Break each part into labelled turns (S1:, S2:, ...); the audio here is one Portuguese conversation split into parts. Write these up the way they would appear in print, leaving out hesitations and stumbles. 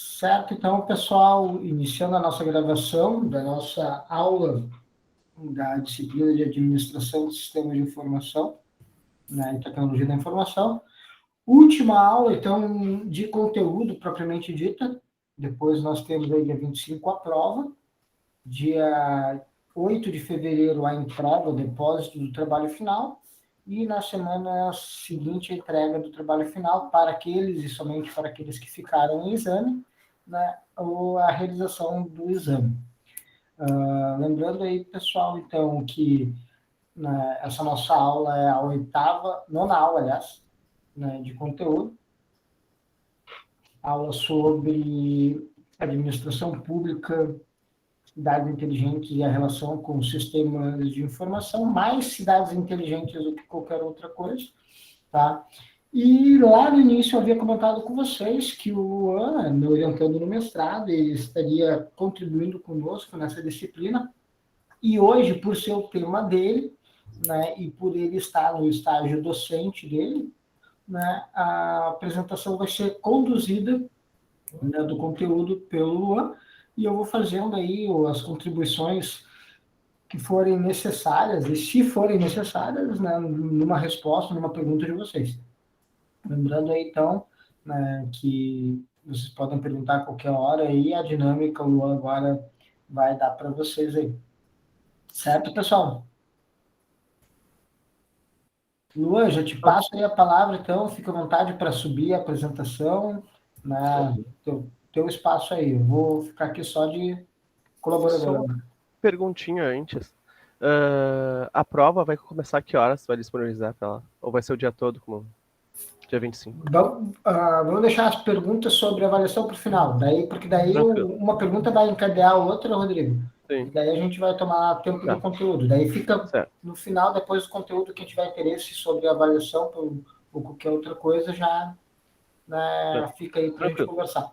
S1: Certo, então, pessoal, iniciando a nossa gravação da nossa aula da disciplina de Administração de Sistemas de Informação, né, e Tecnologia da Informação. Última aula, então, de conteúdo propriamente dita. Depois nós temos aí dia 25 a prova, dia 8 de fevereiro a entrega, o depósito do trabalho final, e na semana seguinte a entrega do trabalho final para aqueles e somente para aqueles que ficaram em exame, né, ou a realização do exame. Lembrando aí, pessoal, então, que né, essa nossa aula é a nona aula, aliás, né, de conteúdo, aula sobre administração pública, cidades inteligentes e a relação com sistemas de informação, mais cidades inteligentes do que qualquer outra coisa, tá? E lá no início eu havia comentado com vocês que o Luan, me orientando no mestrado, ele estaria contribuindo conosco nessa disciplina, e hoje, por ser o tema dele, né, e por ele estar no estágio docente dele, né, a apresentação vai ser conduzida, né, do conteúdo pelo Luan, e eu vou fazendo aí as contribuições que forem necessárias, e se forem necessárias, né, numa resposta, numa pergunta de vocês. Lembrando aí, então, né, que vocês podem perguntar a qualquer hora, e a dinâmica o Luan agora vai dar para vocês aí. Certo, pessoal? Luan, já te passo aí a palavra, então, fica à vontade para subir a apresentação, né? Teu espaço aí. Eu vou ficar aqui só de
S2: Só
S1: colaborador.
S2: uma perguntinha antes. A prova vai começar a que horas? Você vai disponibilizar para ela? Ou vai ser o dia todo, como dia 25?
S1: Vamos deixar as perguntas sobre avaliação para o final, porque daí
S2: Tranquilo.
S1: uma pergunta vai encadear a outra, Rodrigo.
S2: Sim.
S1: E daí a gente vai tomar tempo do conteúdo. Daí fica
S2: Certo.
S1: no final, depois do conteúdo, quem tiver interesse sobre avaliação ou qualquer outra coisa, já, né, fica aí para a gente conversar.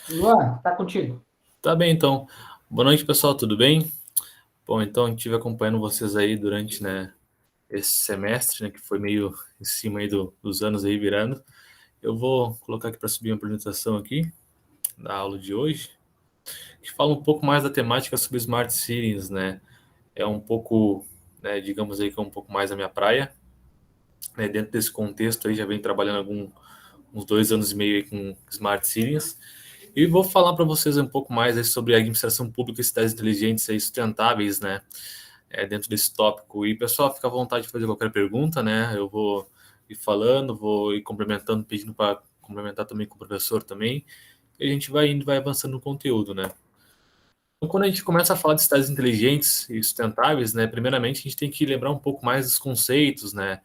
S1: Luan, tá contigo.
S3: Tá bem, então. Boa noite, pessoal, tudo bem? Bom, então a gente estive acompanhando vocês aí durante, né, esse semestre, né, que foi meio em cima aí dos anos aí virando. Eu vou colocar aqui para subir uma apresentação aqui da aula de hoje, que fala um pouco mais da temática sobre Smart Cities, né? É um pouco, né, digamos aí que é um pouco mais a minha praia, né? Dentro desse contexto aí já venho trabalhando uns 2 anos e meio aí com Smart Cities. E vou falar para vocês um pouco mais aí sobre a administração pública e cidades inteligentes e sustentáveis, né? Dentro desse tópico. E, pessoal, fica à vontade de fazer qualquer pergunta, né? Eu vou ir falando, vou ir complementando, pedindo para complementar também com o professor também. E a gente vai indo, vai avançando no conteúdo, né? Então, quando a gente começa a falar de cidades inteligentes e sustentáveis, né? Primeiramente, a gente tem que lembrar um pouco mais dos conceitos, né?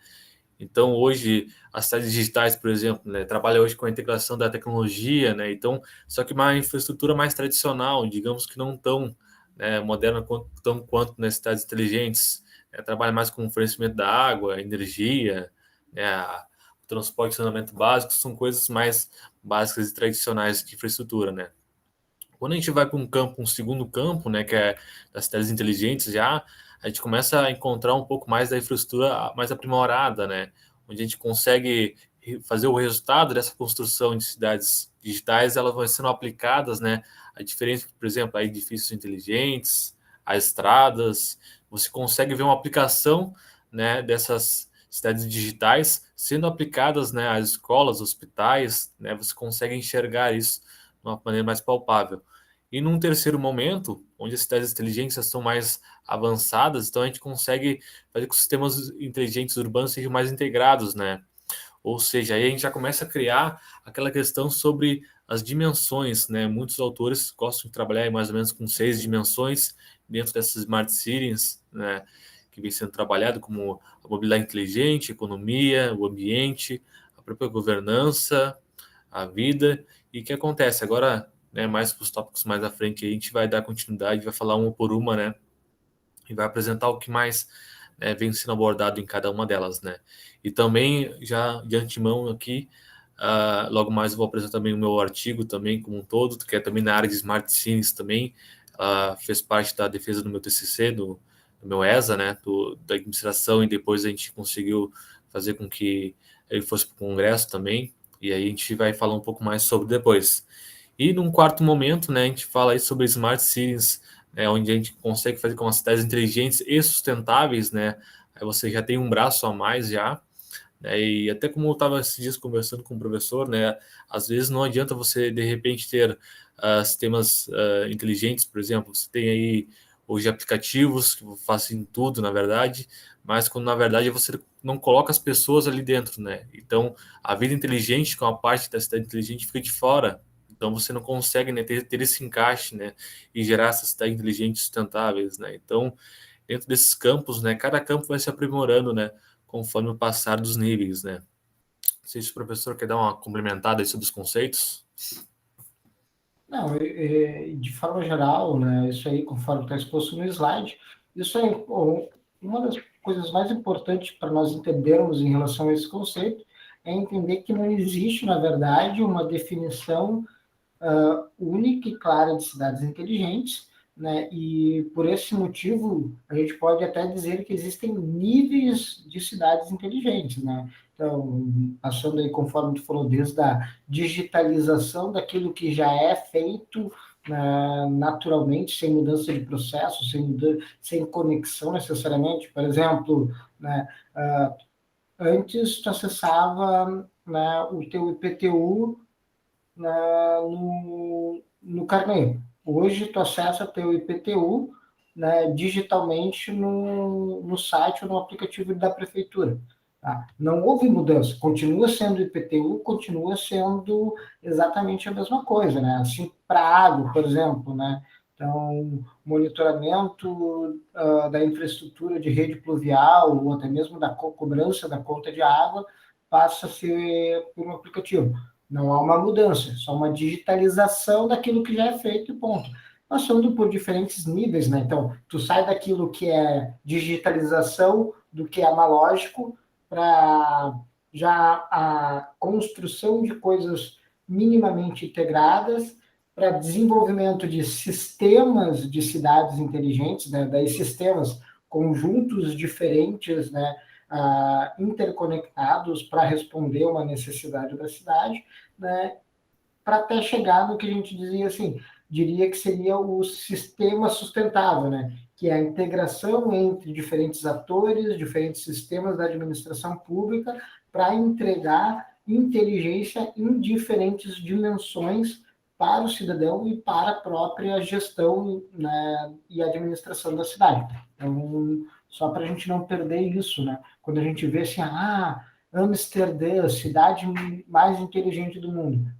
S3: Então, hoje, as cidades digitais, por exemplo, né, trabalham hoje com a integração da tecnologia, né? Então, só que uma infraestrutura mais tradicional, digamos que não tão, né, moderna quanto nas cidades inteligentes, trabalha mais com o fornecimento da água, energia, né, o transporte e saneamento básico, são coisas mais básicas e tradicionais de infraestrutura, né? Quando a gente vai para um segundo campo, né, que é das cidades inteligentes já, a gente começa a encontrar um pouco mais da infraestrutura mais aprimorada, né, onde a gente consegue fazer o resultado dessa construção de cidades digitais, elas vão sendo aplicadas, né, a diferença, por exemplo, a edifícios inteligentes, a estradas, você consegue ver uma aplicação, né, dessas cidades digitais sendo aplicadas, né, às escolas, hospitais, né, você consegue enxergar isso de uma maneira mais palpável. E num terceiro momento, onde as cidades inteligentes são mais avançadas, então a gente consegue fazer com que os sistemas inteligentes urbanos sejam mais integrados, né? Ou seja, aí a gente já começa a criar aquela questão sobre as dimensões, né? Muitos autores gostam de trabalhar mais ou menos com 6 dimensões dentro dessas smart cities, né? Que vem sendo trabalhado como a mobilidade inteligente, a economia, o ambiente, a própria governança, a vida. E o que acontece? Agora, né, mais para os tópicos mais à frente, a gente vai dar continuidade, vai falar uma por uma, né? E vai apresentar o que mais, né, vem sendo abordado em cada uma delas, né? E também, já de antemão aqui, logo mais eu vou apresentar também o meu artigo também como um todo, que é também na área de Smart Cities também, fez parte da defesa do meu TCC, do meu ESA, né, da administração, e depois a gente conseguiu fazer com que ele fosse para o Congresso também. E aí a gente vai falar um pouco mais sobre depois. E num quarto momento, né, a gente fala aí sobre Smart Cities, né, onde a gente consegue fazer com as cidades inteligentes e sustentáveis, né? Aí você já tem um braço a mais já, né? E até como eu estava esses dias conversando com o professor, né? Às vezes não adianta você, de repente, ter sistemas inteligentes, por exemplo, você tem aí hoje aplicativos que fazem tudo, na verdade, mas quando na verdade você não coloca as pessoas ali dentro, né? Então, a vida inteligente, com a parte da cidade inteligente, fica de fora. Então, você não consegue, né, ter esse encaixe, né, e gerar essas cidades inteligentes sustentáveis, né? Então, dentro desses campos, né, cada campo vai se aprimorando, né, conforme o passar dos níveis, né? Não sei se o professor quer dar uma complementada aí sobre os conceitos.
S1: Não, de forma geral, né, isso aí, conforme está exposto no slide, isso aí, bom, uma das coisas mais importantes para nós entendermos em relação a esse conceito é entender que não existe, na verdade, uma definição única e clara de cidades inteligentes, né? E por esse motivo a gente pode até dizer que existem níveis de cidades inteligentes, né? Então, passando aí, conforme tu falou, desde a digitalização daquilo que já é feito naturalmente, sem mudança de processo, sem conexão necessariamente. Por exemplo, né, antes tu acessava, né, o teu IPTU no carnê. Hoje, tu acessa teu IPTU, né, digitalmente no site ou no aplicativo da prefeitura. Tá? Não houve mudança, continua sendo IPTU, continua sendo exatamente a mesma coisa, né? Assim, para água, por exemplo, né? Então, monitoramento da infraestrutura de rede pluvial, ou até mesmo da cobrança da conta de água, passa a ser por um aplicativo. Não há uma mudança, só uma digitalização daquilo que já é feito e ponto. Passando por diferentes níveis, né? Então, tu sai daquilo que é digitalização, do que é analógico, para já a construção de coisas minimamente integradas, para desenvolvimento de sistemas de cidades inteligentes, né? Daí sistemas, conjuntos diferentes, né? Interconectados para responder uma necessidade da cidade, né, para até chegar no que a gente dizia assim, diria que seria o sistema sustentável, né, que é a integração entre diferentes atores, diferentes sistemas da administração pública para entregar inteligência em diferentes dimensões para o cidadão e para a própria gestão, né, e administração da cidade. Então, só para a gente não perder isso, né? Quando a gente vê assim, Amsterdã, cidade mais inteligente do mundo.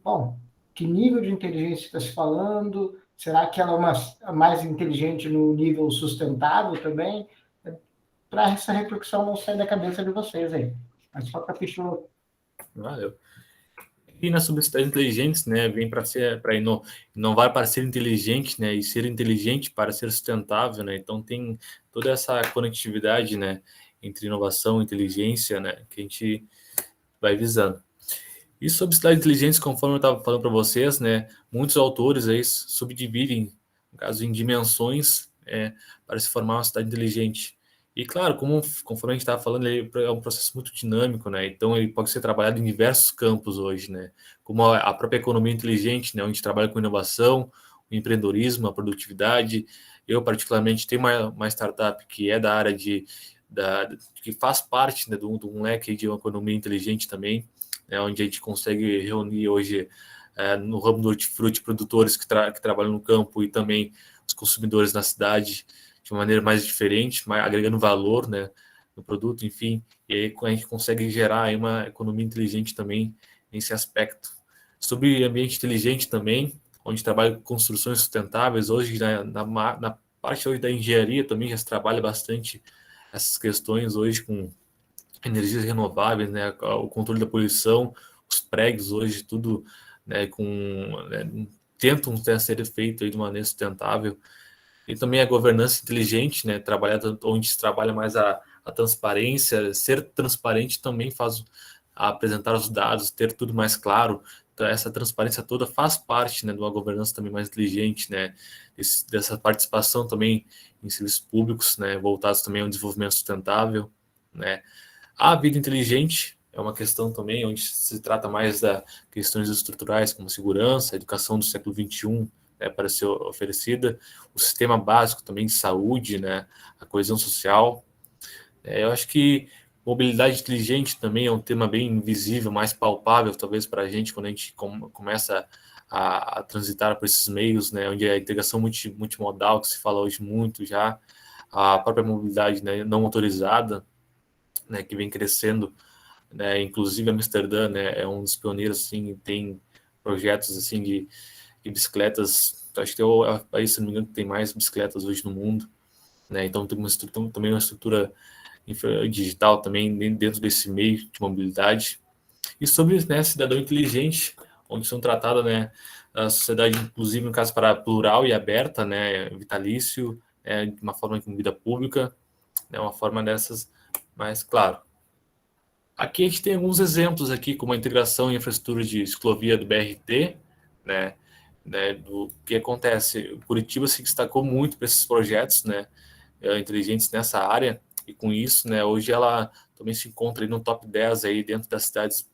S1: Bom, que nível de inteligência está se falando? Será que ela é mais inteligente no nível sustentável também? Para essa reflexão não sair da cabeça de vocês aí. Mas só para fechar.
S3: Valeu. E nas subcidades inteligentes, né, vem para inovar para ser inteligente, né, e ser inteligente para ser sustentável, né. Então tem toda essa conectividade, né, entre inovação e inteligência, né, que a gente vai visando. E sobre cidades inteligentes, conforme eu estava falando para vocês, né, muitos autores aí subdividem, no caso, em dimensões, para se formar uma cidade inteligente. E claro, conforme a gente estava falando, ele é um processo muito dinâmico, né? Então ele pode ser trabalhado em diversos campos hoje, né? Como a própria economia inteligente, né? Onde trabalha com inovação, o empreendedorismo, a produtividade. Eu particularmente tenho uma startup que é da área que faz parte, né, de um leque de uma economia inteligente também, né? Onde a gente consegue reunir hoje no ramo do hortifruti produtores que trabalham no campo e também os consumidores na cidade de uma maneira mais diferente, agregando valor, né, no produto, enfim, e aí a gente consegue gerar aí uma economia inteligente também nesse aspecto. Sobre ambiente inteligente também, onde trabalha com construções sustentáveis, hoje na parte hoje da engenharia também já se trabalha bastante essas questões hoje com energias renováveis, né, o controle da poluição, os prédios hoje tudo, né, tentam ser feito aí de maneira sustentável. E também a governança inteligente, né? Onde se trabalha mais a transparência, ser transparente também faz apresentar os dados, ter tudo mais claro. Então, essa transparência toda faz parte, né, de uma governança também mais inteligente, né? Dessa participação também em serviços públicos, né? Voltados também ao desenvolvimento sustentável, né? A vida inteligente, é uma questão também onde se trata mais das questões estruturais, como segurança, a educação do século XXI, né, para ser oferecida, o sistema básico também de saúde, né, a coesão social. Eu acho que mobilidade inteligente também é um tema bem invisível, mais palpável, talvez, para a gente, quando a gente começa a transitar por esses meios, né, onde a integração multimodal, que se fala hoje muito já, a própria mobilidade, né, não motorizada, né, que vem crescendo, né, inclusive Amsterdã, né, é um dos pioneiros, assim, tem projetos, assim, de bicicletas, acho que é o país, se não me engano, que tem mais bicicletas hoje no mundo, né, então tem também uma estrutura digital também dentro desse meio de mobilidade. E sobre, né, cidadão inteligente, onde são tratadas, né, a sociedade, inclusive, no caso, para plural e aberta, né, vitalício, de uma forma com vida pública, né, uma forma dessas, mas, claro, aqui a gente tem alguns exemplos aqui, como a integração em infraestrutura de ciclovia do BRT, do que acontece. Curitiba se destacou muito para esses projetos, né, inteligentes nessa área, e com isso, né, hoje ela também se encontra aí no top 10 aí dentro das cidades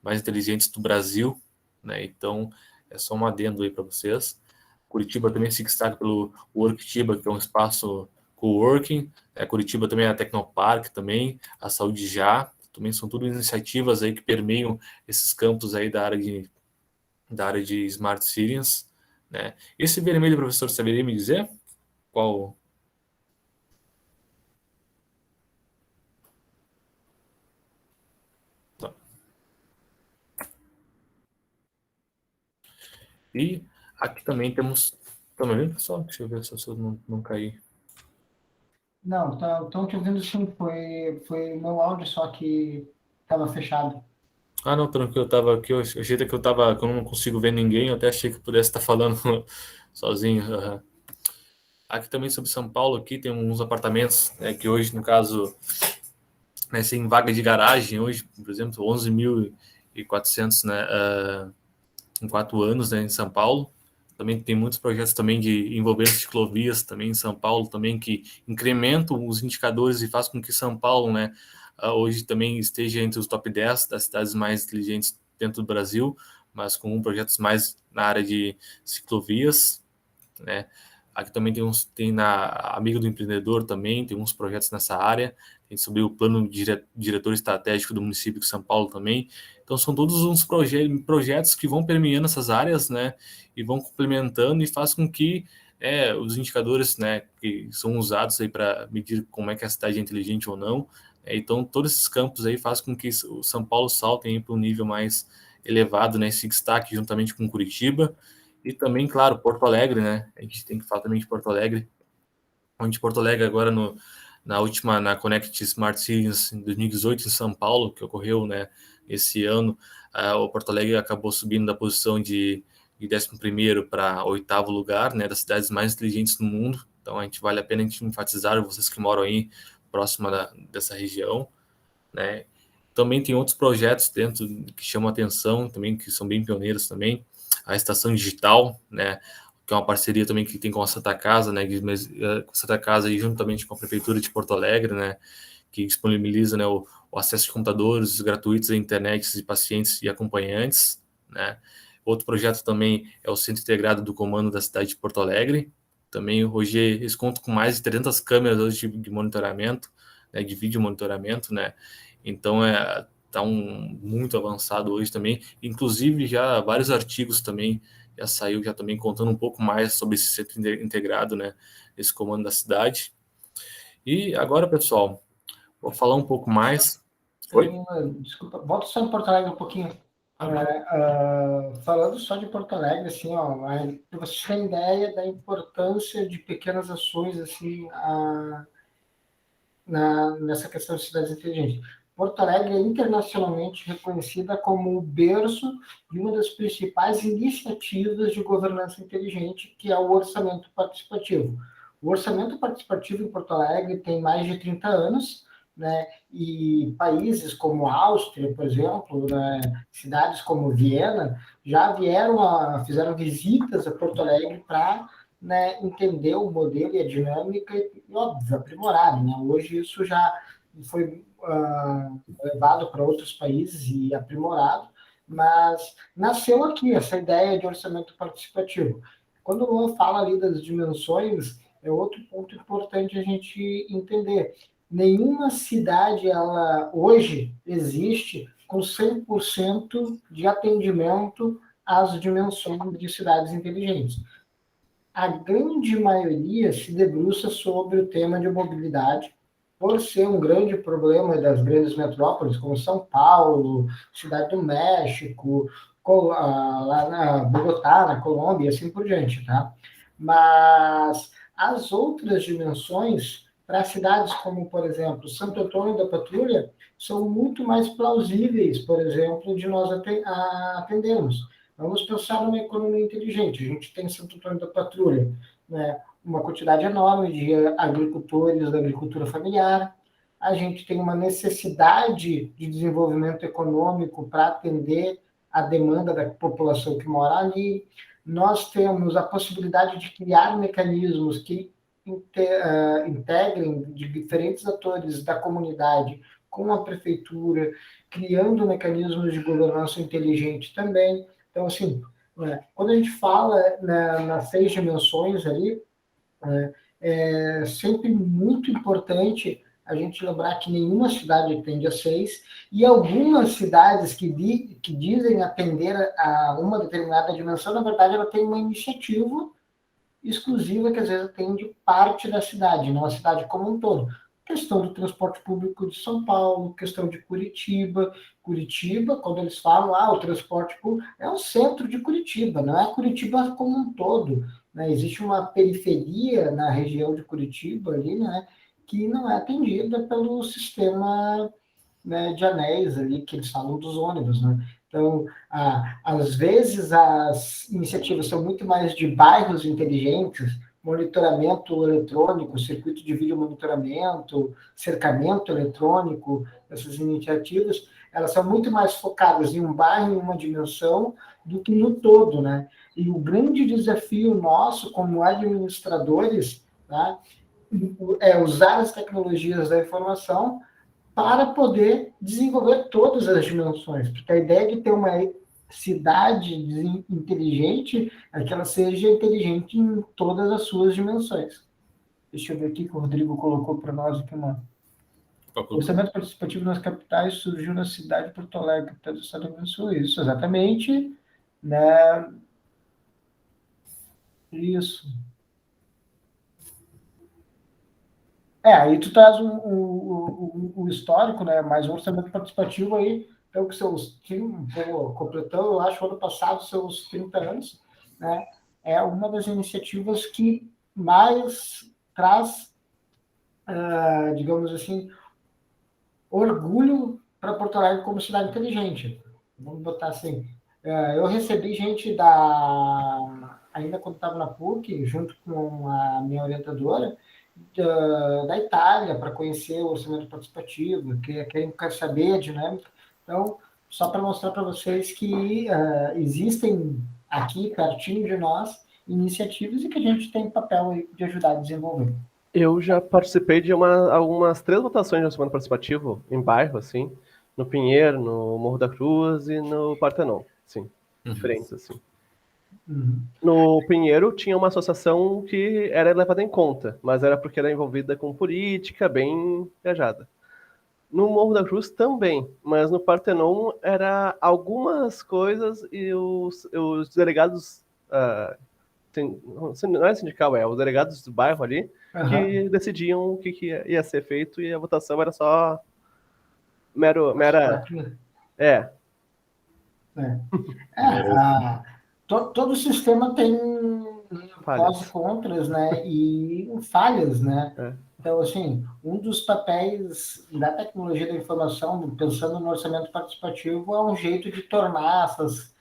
S3: mais inteligentes do Brasil, né, então é só um adendo aí para vocês. Curitiba também se destaca pelo Worktiba, que é um espaço coworking, Curitiba também é a Tecnopark também, a Saúde Já, também são tudo iniciativas aí que permeiam esses campos aí da área de Smart Cities, né. Esse vermelho, professor, saberia me dizer qual? Tá. E aqui também temos. Tá me ouvindo, pessoal? Deixa eu ver se eu não caí.
S1: Não, estão te ouvindo sim, foi o meu áudio só que estava fechado.
S3: Ah, não, tranquilo, eu tava aqui. Eu achei que que eu não consigo ver ninguém, eu até achei que eu pudesse estar falando sozinho. Aham. Aqui também sobre São Paulo, aqui tem uns apartamentos, né, que hoje, no caso, né, sem vaga de garagem, hoje, por exemplo, 11.400, né, em 4 anos, né, em São Paulo. Também tem muitos projetos também de envolvendo ciclovias também em São Paulo, também que incrementam os indicadores e faz com que São Paulo, né, hoje também esteja entre os top 10 das cidades mais inteligentes dentro do Brasil, mas com projetos mais na área de ciclovias, né. Aqui também tem na Amigo do Empreendedor também, tem uns projetos nessa área, tem sobre o plano diretor estratégico do município de São Paulo também. Então são todos uns projetos que vão permeando essas áreas, né, e vão complementando e faz com que os indicadores, né, que são usados aí para medir como é que a cidade é inteligente ou não, então todos esses campos aí faz com que o São Paulo salte para um nível mais elevado, né, esse destaque juntamente com Curitiba. E também, claro, Porto Alegre, né? A gente tem que falar também de Porto Alegre, onde Porto Alegre agora na Connect Smart Cities em 2018 em São Paulo, que ocorreu, né, esse ano, o Porto Alegre acabou subindo da posição de 11º para 8º lugar, né, das cidades mais inteligentes do mundo. Então a gente vale a pena a gente enfatizar, vocês que moram aí próxima dessa região, né? Também tem outros projetos dentro que chamam a atenção também, que são bem pioneiros também, a Estação Digital, né, que é uma parceria também que tem com a Santa Casa, né, com a Santa Casa e juntamente com a Prefeitura de Porto Alegre, né, que disponibiliza, né, o acesso de computadores gratuitos à internet de pacientes e acompanhantes, né. Outro projeto também é o Centro Integrado do Comando da cidade de Porto Alegre. Também hoje eles contam com mais de 300 câmeras hoje de monitoramento, né, de vídeo monitoramento, né. Então está muito avançado hoje também, inclusive já vários artigos também já saiu, já também contando um pouco mais sobre esse centro integrado, né, esse comando da cidade. E agora, pessoal, vou falar um pouco mais. Oi?
S1: Desculpa, volta só em Porto Alegre um pouquinho. Falando só de Porto Alegre, assim, para vocês terem ideia da importância de pequenas ações, assim, nessa questão de cidades inteligentes. Porto Alegre é internacionalmente reconhecida como o berço de uma das principais iniciativas de governança inteligente, que é o orçamento participativo. O orçamento participativo em Porto Alegre tem mais de 30 anos, né? E países como a Áustria, por exemplo, né? Cidades como Viena, já fizeram visitas a Porto Alegre para, né, entender o modelo e a dinâmica e, óbvio, aprimorar, né? Hoje isso já foi levado para outros países e aprimorado, mas nasceu aqui essa ideia de orçamento participativo. Quando o Luan fala ali das dimensões, é outro ponto importante a gente entender. Nenhuma cidade, ela hoje existe com 100% de atendimento às dimensões de cidades inteligentes. A grande maioria se debruça sobre o tema de mobilidade, por ser um grande problema das grandes metrópoles, como São Paulo, Cidade do México, lá na Bogotá, na Colômbia, e assim por diante, tá? Mas as outras dimensões, para cidades como, por exemplo, Santo Antônio da Patrulha, são muito mais plausíveis, por exemplo, de nós atendermos. Vamos pensar numa economia inteligente. A gente tem Santo Antônio da Patrulha, né? Uma quantidade enorme de agricultores da agricultura familiar. A gente tem uma necessidade de desenvolvimento econômico para atender a demanda da população que mora ali. Nós temos a possibilidade de criar mecanismos que integrem de diferentes atores da comunidade com a prefeitura, criando mecanismos de governança inteligente também. Então, assim, quando a gente fala nas 6 dimensões ali, é sempre muito importante a gente lembrar que nenhuma cidade atende a 6, e algumas cidades que dizem atender a uma determinada dimensão, na verdade, ela tem uma iniciativa exclusiva que às vezes atende parte da cidade, não a cidade como um todo. Questão do transporte público de São Paulo, questão de Curitiba. Curitiba, quando eles falam, o transporte público é o centro de Curitiba, não é Curitiba como um todo, né? Existe uma periferia na região de Curitiba ali, né, que não é atendida pelo sistema, né, de anéis ali, que eles falam dos ônibus, né? Então, às vezes as iniciativas são muito mais de bairros inteligentes, monitoramento eletrônico, circuito de vídeo monitoramento, cercamento eletrônico, essas iniciativas, elas são muito mais focadas em um bairro, em uma dimensão, do que no todo, né? E o grande desafio nosso, como administradores, tá, é usar as tecnologias da informação para poder desenvolver todas as dimensões, porque a ideia de ter uma cidade inteligente é que ela seja inteligente em todas as suas dimensões. Deixa eu ver aqui que o Rodrigo colocou para nós aqui uma. O orçamento participativo nas capitais surgiu na cidade de Porto Alegre, capital do estado do Rio Grande do Sul. Isso, exatamente, né? Isso. Aí tu traz o histórico, né? Mas o orçamento participativo aí, então, que seus, completando, eu acho, ano passado, seus 30 anos, né? É uma das iniciativas que mais traz, digamos assim, orgulho para Porto Alegre como cidade inteligente. Vamos botar assim. Eu recebi gente ainda quando estava na PUC, junto com a minha orientadora, da Itália, para conhecer o orçamento participativo, que querem saber a dinâmica. Então, só para mostrar para vocês que existem aqui, pertinho de nós, iniciativas e que a gente tem papel aí de ajudar a desenvolver.
S2: Eu já participei de algumas 3 votações de orçamento participativo em bairro, assim, no Pinheiro, no Morro da Cruz e no Partenon, sim, diferentes, assim. No Pinheiro tinha uma associação que era levada em conta, mas era porque era envolvida com política bem engajada. No Morro da Cruz também, mas no Partenon era algumas coisas e os delegados, não é sindical, os delegados do bairro ali, que decidiam o que ia ser feito e a votação era só mera...
S1: Todo sistema tem prós e contras, né? E falhas, né? Então, assim, um dos papéis da tecnologia da informação, pensando no orçamento participativo, é um jeito de tornar essas...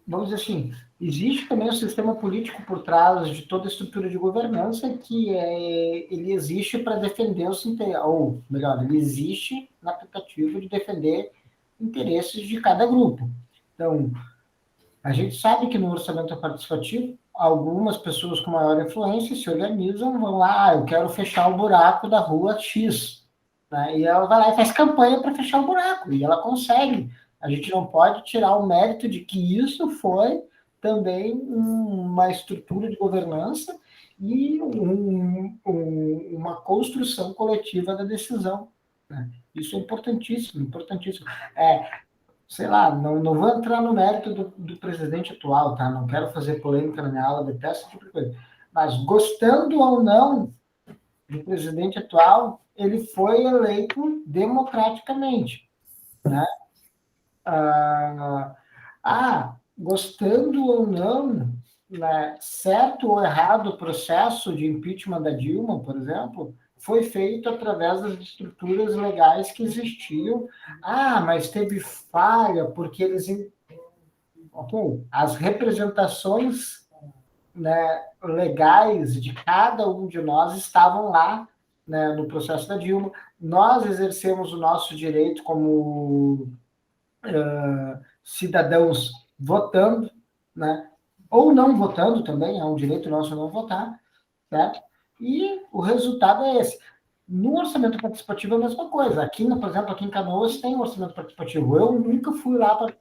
S1: vamos dizer assim, existe também um sistema político por trás de toda a estrutura de governança que ele existe para defender os interesses, ou melhor, ele existe na tentativa de defender interesses de cada grupo. Então, a gente sabe que no orçamento participativo, algumas pessoas com maior influência se organizam, vão lá, eu quero fechar o buraco da rua X, né? E ela vai lá e faz campanha para fechar o buraco, e ela consegue. A gente não pode tirar o mérito de que isso foi também uma estrutura de governança e uma construção coletiva da decisão, né? Isso é importantíssimo, importantíssimo. Sei lá, não vou entrar no mérito do presidente atual, tá? Não quero fazer polêmica na minha aula, detesto esse tipo de coisa. Mas, gostando ou não do presidente atual, ele foi eleito democraticamente, né? Gostando ou não, né, certo ou errado o processo de impeachment da Dilma, por exemplo, foi feito através das estruturas legais que existiam. Mas teve falha, porque eles... Ok, as representações, né, legais de cada um de nós estavam lá, né, no processo da Dilma. Nós exercemos o nosso direito como cidadãos votando, né, ou não votando também, é um direito nosso não votar, certo? E o resultado é esse. No orçamento participativo é a mesma coisa. Aqui, por exemplo, aqui em Canoas tem um orçamento participativo. Eu nunca fui lá para...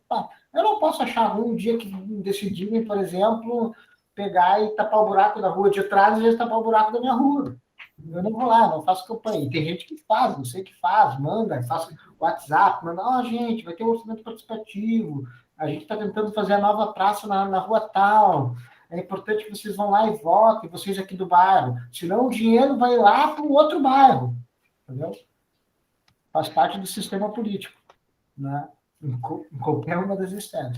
S1: Eu não posso achar ruim um dia que decidirem, por exemplo, pegar e tapar o buraco da rua de trás e tapar o buraco da minha rua. Eu não vou lá, não faço campanha. E tem gente que faz, não sei o que faz, manda, faz WhatsApp, manda, gente, vai ter um orçamento participativo, a gente está tentando fazer a nova praça na rua tal, é importante que vocês vão lá e votem, vocês aqui do bairro, senão o dinheiro vai lá para um outro bairro, entendeu? Faz parte do sistema político, né? Em qualquer uma das esferas.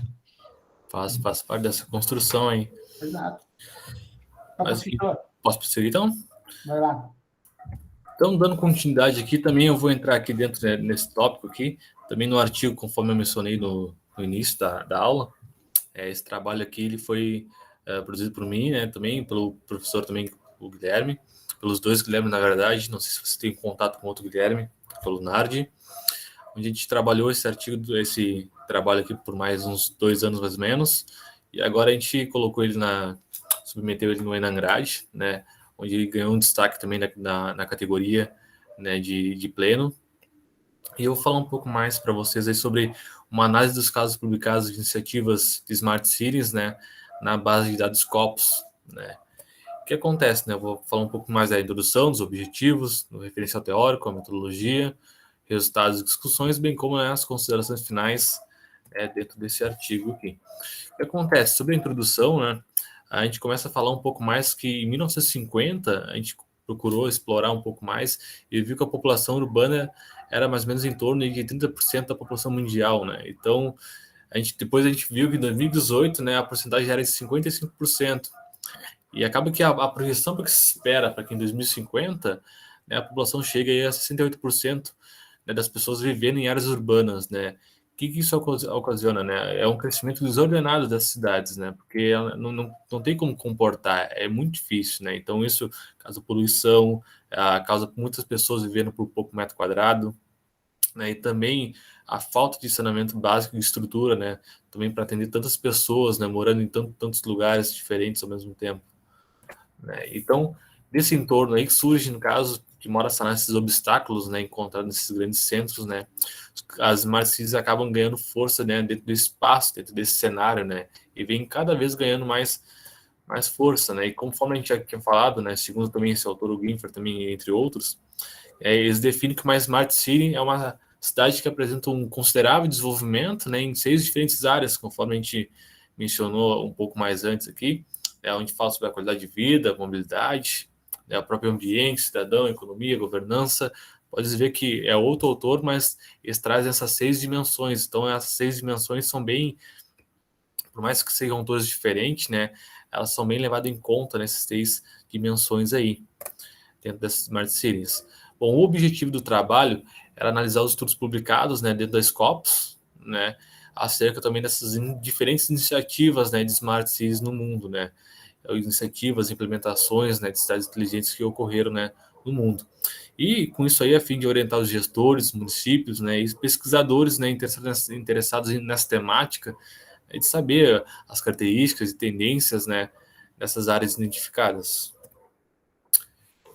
S3: Faz parte dessa construção aí.
S1: Exato.
S3: Mas, posso prosseguir, então?
S1: Vai lá.
S3: Então, dando continuidade aqui, também eu vou entrar aqui dentro, né, nesse tópico aqui, também no artigo, conforme eu mencionei no início da aula. Esse trabalho aqui ele foi produzido por mim, né, também pelo professor também, o Guilherme, pelos dois Guilherme, na verdade. Não sei se você tem contato com outro Guilherme, pelo Nardi, onde a gente trabalhou esse trabalho aqui por mais uns 2 anos, mais ou menos, e agora a gente colocou ele submeteu ele no Enangrade, né, onde ele ganhou um destaque também na categoria, né, de pleno. E eu vou falar um pouco mais para vocês aí sobre uma análise dos casos publicados de iniciativas de Smart Cities, né, na base de dados Scopus, né. O que acontece, né? Eu vou falar um pouco mais da introdução, dos objetivos, do referencial teórico, a metodologia, resultados e discussões, bem como, né, as considerações finais dentro desse artigo aqui. O que acontece? Sobre a introdução, né, a gente começa a falar um pouco mais que em 1950 a gente procurou explorar um pouco mais e viu que a população urbana era mais ou menos em torno de 30% da população mundial, né? Então, depois a gente viu que em 2018, né, a porcentagem era de 55%. E acaba que a projeção para que se espera para que em 2050, né, a população chegue aí a 68%, né, das pessoas vivendo em áreas urbanas, né? O que isso ocasiona, né? É um crescimento desordenado das cidades, né? Porque não tem como comportar, é muito difícil, né? Então isso causa poluição, causa muitas pessoas vivendo por pouco metro quadrado, né? E também a falta de saneamento básico de estrutura, né? Também para atender tantas pessoas, né, morando em tantos lugares diferentes ao mesmo tempo, né? Então, desse entorno aí que surge, no caso, que mora sanar esses obstáculos, né, encontrados nesses grandes centros, né, as smart cities acabam ganhando força, né, dentro desse espaço, dentro desse cenário, né, e vem cada vez ganhando mais força, né, e conforme a gente já tinha falado, né, segundo também esse autor, o Grinfer, também, entre outros, eles definem que uma smart city é uma cidade que apresenta um considerável desenvolvimento, né, em 6 diferentes áreas, conforme a gente mencionou um pouco mais antes aqui, onde fala sobre a qualidade de vida, mobilidade, o próprio ambiente, cidadão, economia, governança. Pode ver que é outro autor, mas eles trazem essas 6 dimensões. Então, essas 6 dimensões são bem, por mais que sejam autores diferentes, né, elas são bem levadas em conta nessas 6 dimensões aí, dentro dessas Smart Cities. Bom, o objetivo do trabalho era analisar os estudos publicados, né, dentro da Scopus, né, acerca também dessas diferentes iniciativas, né, de Smart Cities no mundo, né, iniciativas, implementações, né, de cidades inteligentes que ocorreram, né, no mundo. E com isso aí, a fim de orientar os gestores, municípios, né, e pesquisadores, né, interessados nessa temática, de saber as características e tendências, né, dessas áreas identificadas.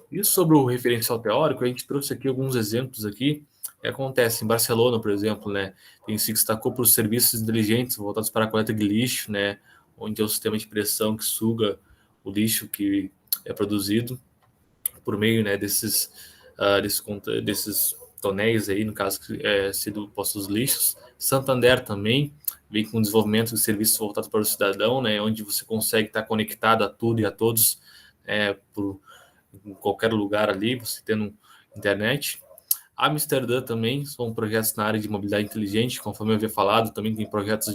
S3: E sobre o referencial teórico, a gente trouxe aqui alguns exemplos aqui que acontece em Barcelona, por exemplo, né? Se destacou por serviços inteligentes voltados para a coleta de lixo, né? Onde é o sistema de pressão que suga o lixo que é produzido por meio, né, desses tonéis aí, no caso, sido postos lixos. Santander também vem com o desenvolvimento de serviços voltados para o cidadão, né, onde você consegue estar conectado a tudo e a todos em qualquer lugar ali, você tendo internet. Amsterdã também são projetos na área de mobilidade inteligente, conforme eu havia falado, também tem projetos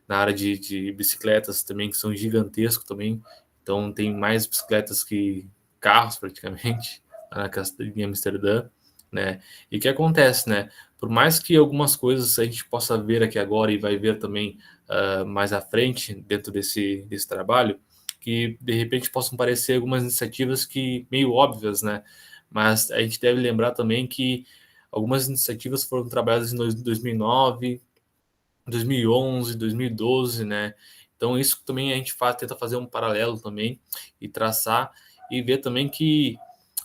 S3: na área de bicicletas também, que são gigantescos também. Então, tem mais bicicletas que carros, praticamente, em Amsterdã, né? E o que acontece, né? Por mais que algumas coisas a gente possa ver aqui agora e vai ver também mais à frente, dentro desse trabalho, que, de repente, possam parecer algumas iniciativas que meio óbvias, né? Mas a gente deve lembrar também que algumas iniciativas foram trabalhadas em 2009, 2011, 2012, né? Então isso também a gente tenta fazer um paralelo também e traçar e ver também que,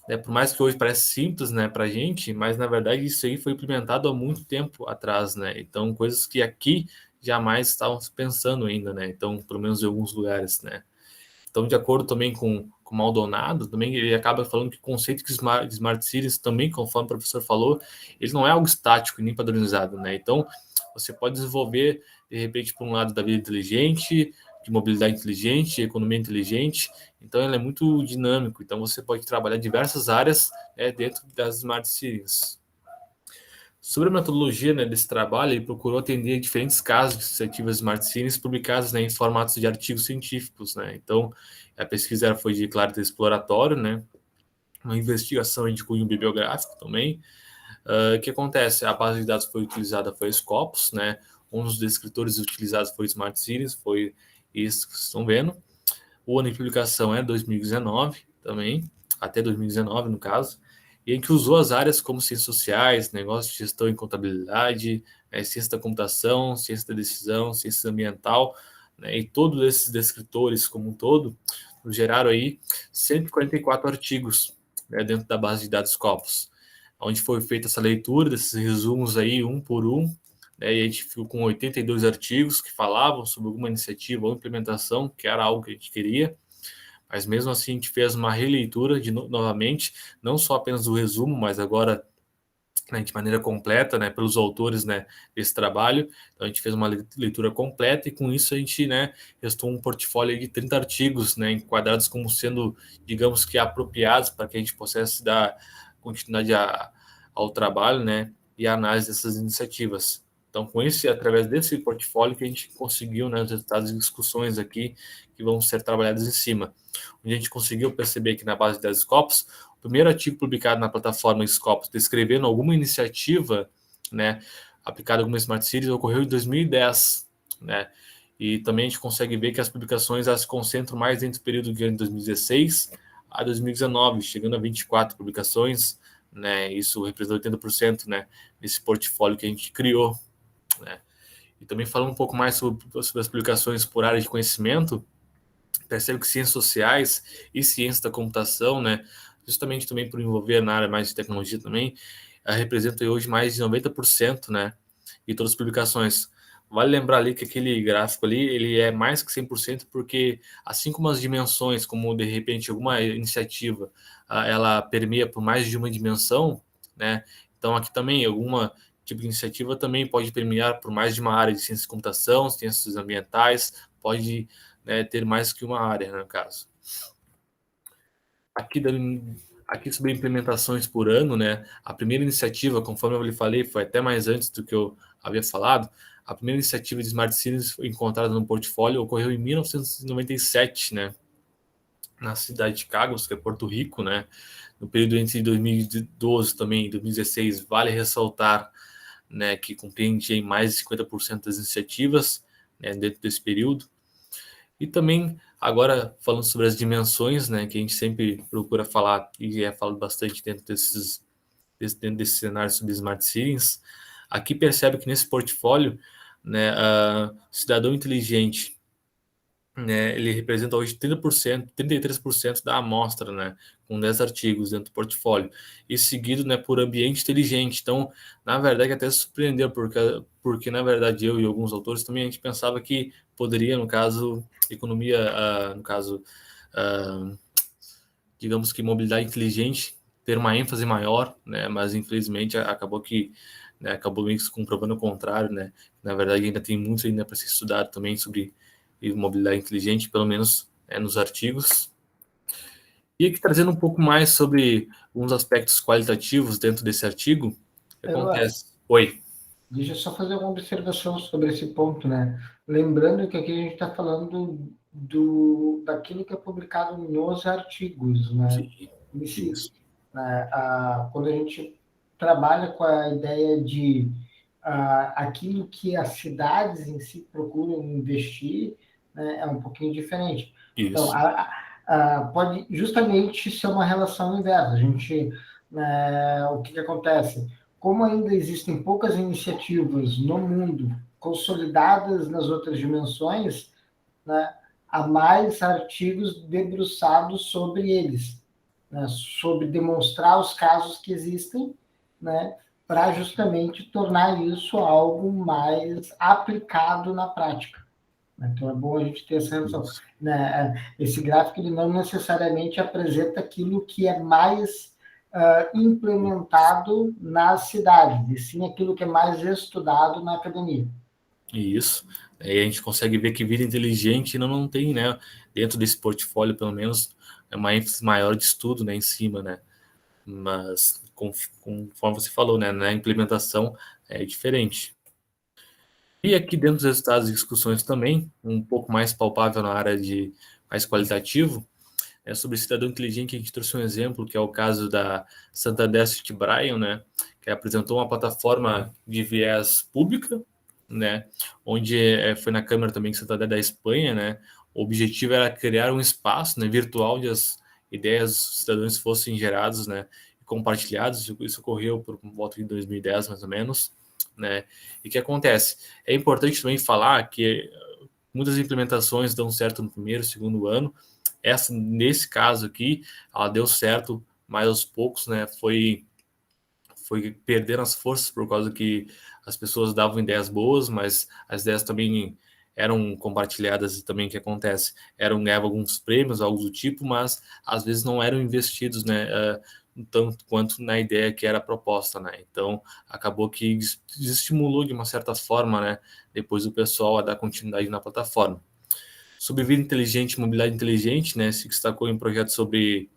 S3: né, por mais que hoje parece simples, né, para a gente, mas na verdade isso aí foi implementado há muito tempo atrás, né? Então coisas que aqui jamais estavam pensando ainda, né? Então pelo menos em alguns lugares, né? Então, de acordo também com o Maldonado, também ele acaba falando que o conceito de Smart Cities também, conforme o professor falou, ele não é algo estático e nem padronizado, né? Então, você pode desenvolver, de repente, por um lado da vida inteligente, de mobilidade inteligente, de economia inteligente. Então, ele é muito dinâmico. Então, você pode trabalhar diversas áreas dentro das Smart Cities. Sobre a metodologia, né, desse trabalho, ele procurou atender diferentes casos de iniciativas Smart Cities publicadas, né, em formatos de artigos científicos, né? Então, a pesquisa foi de caráter exploratório, né? Uma investigação de cunho bibliográfico também. O que acontece? A base de dados foi utilizada foi a Scopus, né? Um dos descritores utilizados foi Smart Cities, foi isso que vocês estão vendo. O ano de publicação é 2019 também, até 2019 no caso, e a gente usou as áreas como ciências sociais, negócios de gestão e contabilidade, ciência da computação, ciência da decisão, ciência ambiental, né, e todos esses descritores como um todo geraram aí 144 artigos, né, dentro da base de dados Scopus, onde foi feita essa leitura desses resumos aí, um por um, né, e a gente ficou com 82 artigos que falavam sobre alguma iniciativa ou implementação, que era algo que a gente queria, mas mesmo assim a gente fez uma releitura novamente, não só apenas do resumo, mas agora, né, de maneira completa, né, pelos autores, né, desse trabalho. Então a gente fez uma leitura completa e com isso a gente, né, restou um portfólio de 30 artigos, né, enquadrados como sendo, digamos que apropriados para que a gente possa dar continuidade ao trabalho, né, e a análise dessas iniciativas. Então, com isso, através desse portfólio que a gente conseguiu, né, os resultados de discussões aqui que vão ser trabalhados em cima. Onde a gente conseguiu perceber que na base das Scopus, o primeiro artigo publicado na plataforma Scopus descrevendo alguma iniciativa, né, aplicada a alguma Smart Cities ocorreu em 2010, né? E também a gente consegue ver que as publicações elas se concentram mais entre o período de 2016 a 2019, chegando a 24 publicações, né? Isso representa 80%, né, desse portfólio que a gente criou, né? E também falando um pouco mais sobre as publicações por área de conhecimento, percebe que ciências sociais e ciência da computação, né, justamente também por envolver na área mais de tecnologia também, representa hoje mais de 90%, né, de todas as publicações. Vale lembrar ali que aquele gráfico ali, ele é mais que 100% porque, assim como as dimensões, como de repente alguma iniciativa, ela permeia por mais de uma dimensão, né, então aqui também alguma tipo de iniciativa também pode permear por mais de uma área de ciência de computação, ciências ambientais, pode, né, ter mais que uma área, né, no caso. Aqui sobre implementações por ano, né, a primeira iniciativa, conforme eu lhe falei, foi até mais antes do que eu havia falado, a primeira iniciativa de Smart Cities encontrada no portfólio ocorreu em 1997, né, na cidade de Cagos, que é Porto Rico, né, no período entre 2012 também e 2016, vale ressaltar, né, que compreende mais de 50% das iniciativas, né, dentro desse período. E também, agora, falando sobre as dimensões, né, que a gente sempre procura falar e é falado bastante dentro desse cenário sobre Smart Cities, aqui percebe que nesse portfólio, né, cidadão inteligente né, ele representa hoje 30%, 33% da amostra, né, com 10 artigos dentro do portfólio, e seguido, né, por ambiente inteligente. Então, na verdade, até surpreendeu, porque na verdade, eu e alguns autores também, a gente pensava que poderia, no caso, economia, no caso, ah, digamos que mobilidade inteligente, ter uma ênfase maior, né, mas infelizmente acabou que, né, acabou meio que se comprovando o contrário, né, na verdade ainda tem muito ainda para ser estudado também sobre mobilidade inteligente, pelo menos nos artigos. E aqui trazendo um pouco mais sobre alguns aspectos qualitativos dentro desse artigo, o que
S1: Eduardo,
S3: acontece? Oi.
S1: deixa eu só fazer uma observação sobre esse ponto, né? Lembrando que aqui a gente está falando daquilo que é publicado nos artigos, né?
S3: Sim,
S1: Em si,
S3: isso.
S1: né? Quando a gente trabalha com a ideia de aquilo que as cidades em si procuram investir, né, é um pouquinho diferente. Então,
S3: Isso.
S1: pode justamente ser uma relação inversa. A gente, o que acontece? Como ainda existem poucas iniciativas no mundo consolidadas nas outras dimensões, né, há mais artigos debruçados sobre eles, né, sobre demonstrar os casos que existem, né, para justamente tornar isso algo mais aplicado na prática. Então é bom a gente ter essa relação.
S3: Isso.
S1: Né? Esse gráfico ele não necessariamente apresenta aquilo que é mais implementado nas cidades, e sim aquilo que é mais estudado na academia.
S3: Isso. Aí a gente consegue ver que vida inteligente não tem, né, dentro desse portfólio, pelo menos, é uma ênfase maior de estudo, né, em cima, né. Mas, conforme você falou, né, na implementação é diferente. E aqui dentro dos resultados e discussões também, um pouco mais palpável na área de mais qualitativo, é sobre cidadão inteligente. A gente trouxe um exemplo, que é o caso da Santander City Bryan, né, que apresentou uma plataforma de viés pública, né, onde foi na Câmara também de Santander da Espanha, né, o objetivo era criar um espaço, né, virtual onde as ideias dos cidadãos fossem geradas, né, e compartilhadas. Isso ocorreu por volta de 2010, mais ou menos, né, e o que acontece? É importante também falar que muitas implementações dão certo no primeiro, segundo ano. Essa, nesse caso aqui, ela deu certo, mas aos poucos, né, foi perdendo as forças por causa que as pessoas davam ideias boas, mas as ideias também eram compartilhadas. E também o que acontece? Ganhavam alguns prêmios, algo do tipo, mas às vezes não eram investidos, né, tanto quanto na ideia que era proposta, né? Então acabou que desestimulou de uma certa forma, né, depois o pessoal a dar continuidade na plataforma. Sobre vida inteligente, mobilidade inteligente, né, se destacou em um projeto sobre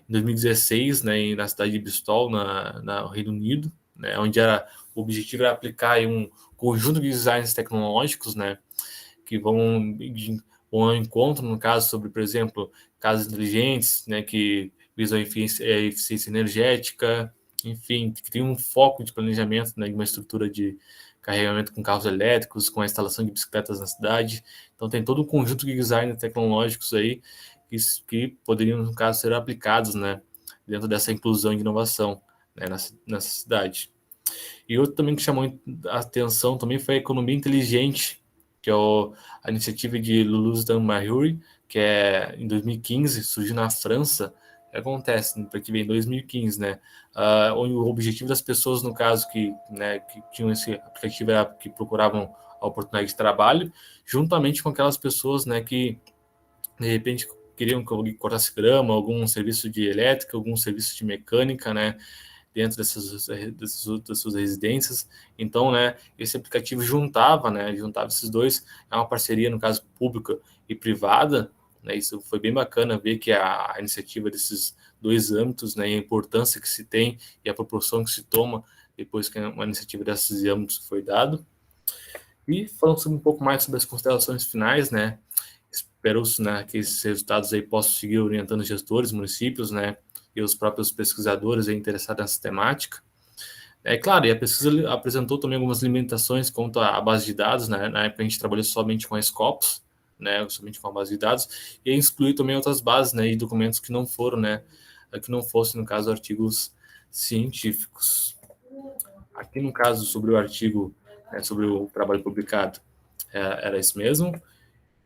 S3: em 2016, né, na cidade de Bristol, no Reino Unido, né, onde o objetivo era aplicar um conjunto de designs tecnológicos, né, que vão ao encontro, no caso, sobre, por exemplo, casas inteligentes, né, que visam a eficiência energética, enfim, que tem um foco de planejamento, né, de uma estrutura de carregamento com carros elétricos, com a instalação de bicicletas na cidade. Então tem todo um conjunto de designs tecnológicos aí que poderiam, no caso, ser aplicados, né, dentro dessa inclusão de inovação, né, nessa cidade. E outro também que chamou a atenção também foi a economia inteligente, que é a iniciativa de Lulus Mahuri, que é em 2015, surgiu na França. O que acontece? Para que vem em 2015, né? Onde o objetivo das pessoas, no caso, que tinham esse aplicativo, era que procuravam a oportunidade de trabalho, juntamente com aquelas pessoas, né, que de repente queriam que alguém cortasse grama, algum serviço de elétrica, algum serviço de mecânica, né, dentro dessas suas residências. Então, né, esse aplicativo juntava esses dois. É uma parceria, no caso, pública e privada, né. Isso foi bem bacana ver que a iniciativa desses dois âmbitos, né, a importância que se tem e a proporção que se toma depois que uma iniciativa desses âmbitos foi dado. E falando um pouco mais sobre as considerações finais, né, espero-se, né, que esses resultados aí possam seguir orientando os gestores, municípios, né, e os próprios pesquisadores aí interessados nessa temática. É claro, e a pesquisa apresentou também algumas limitações quanto à base de dados, né? Na época a gente trabalhou somente com a Scopus, né, somente com a base de dados, e excluiu também outras bases, né, e documentos que não foram, né, que não fossem, no caso, artigos científicos. Aqui no caso sobre o artigo, né, sobre o trabalho publicado, era isso mesmo.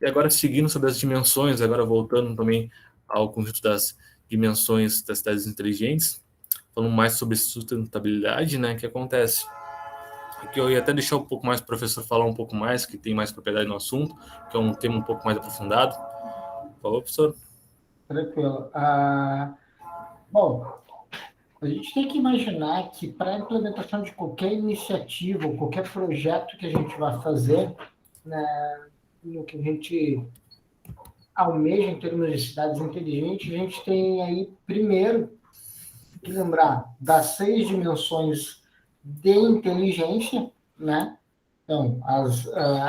S3: E agora, seguindo sobre as dimensões, agora voltando também ao conjunto das dimensões das cidades inteligentes, falando mais sobre sustentabilidade, né? O que acontece? Aqui eu ia até deixar um pouco mais o professor falar um pouco mais, que tem mais propriedade no assunto, que é um tema um pouco mais aprofundado. Por favor, professor.
S1: Tranquilo. Bom, a gente tem que imaginar que para a implementação de qualquer iniciativa ou qualquer projeto que a gente vai fazer, né, no que a gente almeja em termos de cidades inteligentes, a gente tem aí, primeiro, que lembrar das 6 dimensões de inteligência, né? Então,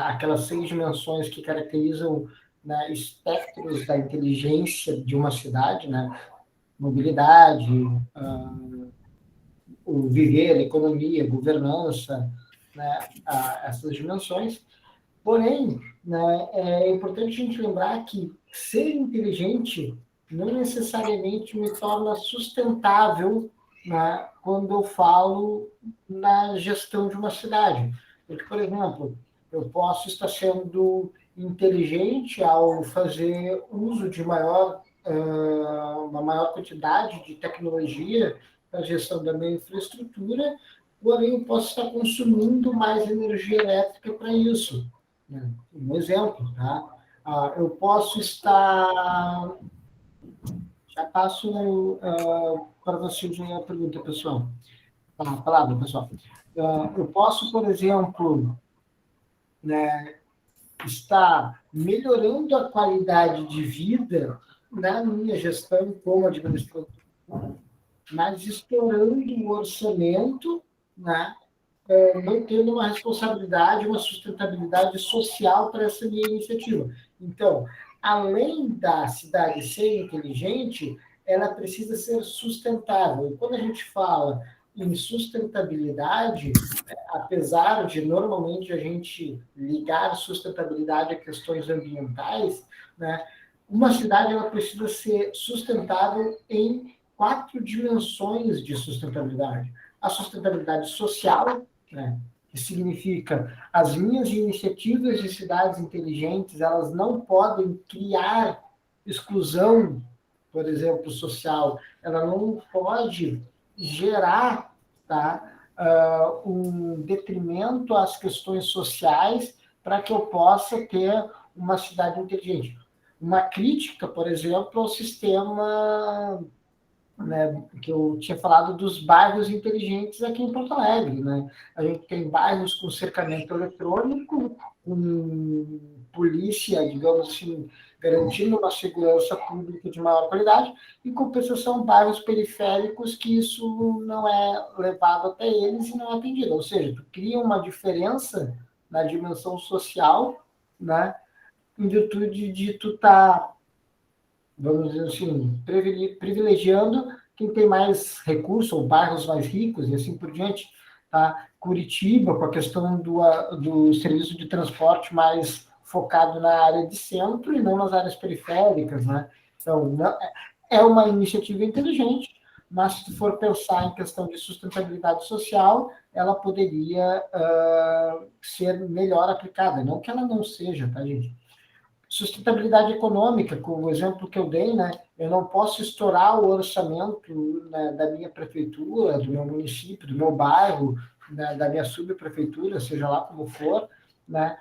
S1: aquelas 6 dimensões que caracterizam, né, espectros da inteligência de uma cidade, né? Mobilidade, o viver, a economia, a governança, né? Essas dimensões. Porém, né, é importante a gente lembrar que ser inteligente não necessariamente me torna sustentável, né, quando eu falo na gestão de uma cidade. Porque, por exemplo, eu posso estar sendo inteligente ao fazer uso de uma maior quantidade de tecnologia para a gestão da minha infraestrutura, porém eu posso estar consumindo mais energia elétrica para isso. Um exemplo, tá? Eu posso estar... Já passo para você a pergunta, pessoal. A palavra, pessoal. Eu posso, por exemplo, né, estar melhorando a qualidade de vida na minha gestão como administrador, mas estourando o orçamento, né, não tendo uma responsabilidade, uma sustentabilidade social para essa minha iniciativa. Então, além da cidade ser inteligente, ela precisa ser sustentável. E quando a gente fala em sustentabilidade, apesar de normalmente a gente ligar sustentabilidade a questões ambientais, né, uma cidade ela precisa ser sustentável em 4 dimensões de sustentabilidade. A sustentabilidade social, né, que significa as minhas iniciativas de cidades inteligentes, elas não podem criar exclusão, por exemplo, social, ela não pode gerar, tá, um detrimento às questões sociais para que eu possa ter uma cidade inteligente. Uma crítica, por exemplo, ao sistema, né, que eu tinha falado dos bairros inteligentes aqui em Porto Alegre, né? A gente tem bairros com cercamento eletrônico, com polícia, digamos assim, garantindo uma segurança pública de maior qualidade, em compensação, bairros periféricos que isso não é levado até eles e não é atendido. Ou seja, tu cria uma diferença na dimensão social, né, em virtude de tu estar, vamos dizer assim, privilegiando quem tem mais recursos, ou bairros mais ricos, e assim por diante. Tá? Curitiba, com a questão do serviço de transporte mais focado na área de centro e não nas áreas periféricas. Né? Então, é uma iniciativa inteligente, mas se for pensar em questão de sustentabilidade social, ela poderia ser melhor aplicada. Não que ela não seja, tá, gente? Sustentabilidade econômica, com o exemplo que eu dei, né? Eu não posso estourar o orçamento, né, da minha prefeitura, do meu município, do meu bairro, né, da minha subprefeitura, seja lá como for, né,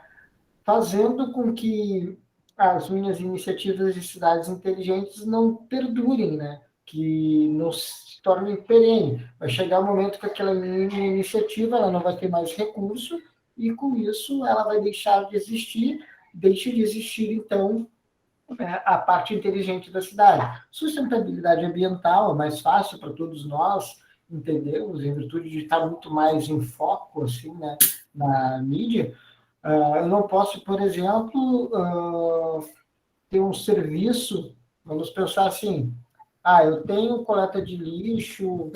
S1: fazendo com que as minhas iniciativas de cidades inteligentes não perdurem, né, que não se tornem perene. Vai chegar um momento que aquela minha iniciativa ela não vai ter mais recurso e, com isso, ela vai deixar de existir, deixe de existir, então, a parte inteligente da cidade. Sustentabilidade ambiental é mais fácil para todos nós entendermos, em virtude de estar muito mais em foco, assim, né, na mídia. Eu não posso, por exemplo, ter um serviço, vamos pensar assim, eu tenho coleta de lixo,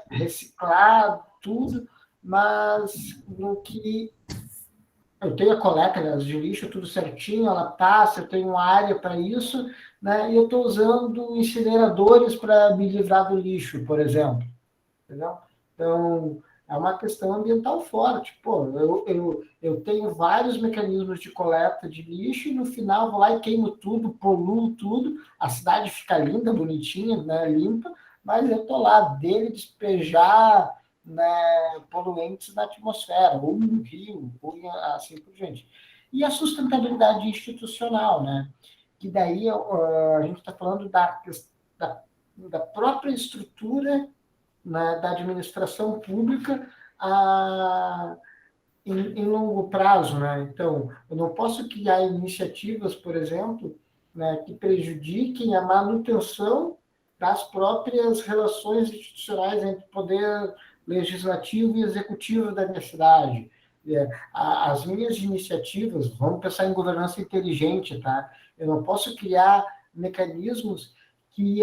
S1: reciclado, tudo, mas no que eu tenho a coleta, né, de lixo, tudo certinho, ela passa, eu tenho área para isso, né, e eu estou usando incineradores para me livrar do lixo, por exemplo. Entendeu? Então, é uma questão ambiental forte. Pô, eu tenho vários mecanismos de coleta de lixo e no final vou lá e queimo tudo, poluo tudo, a cidade fica linda, bonitinha, né, limpa, mas eu estou lá dele despejar, né, poluentes na atmosfera, ou no rio, ou assim por diante. E a sustentabilidade institucional, né? Que daí a gente está falando da própria estrutura, né, da administração pública em longo prazo, né? Então, eu não posso criar iniciativas, por exemplo, né, que prejudiquem a manutenção das próprias relações institucionais entre poder legislativo e executivo da minha cidade. As minhas iniciativas, vamos pensar em governança inteligente, tá? Eu não posso criar mecanismos que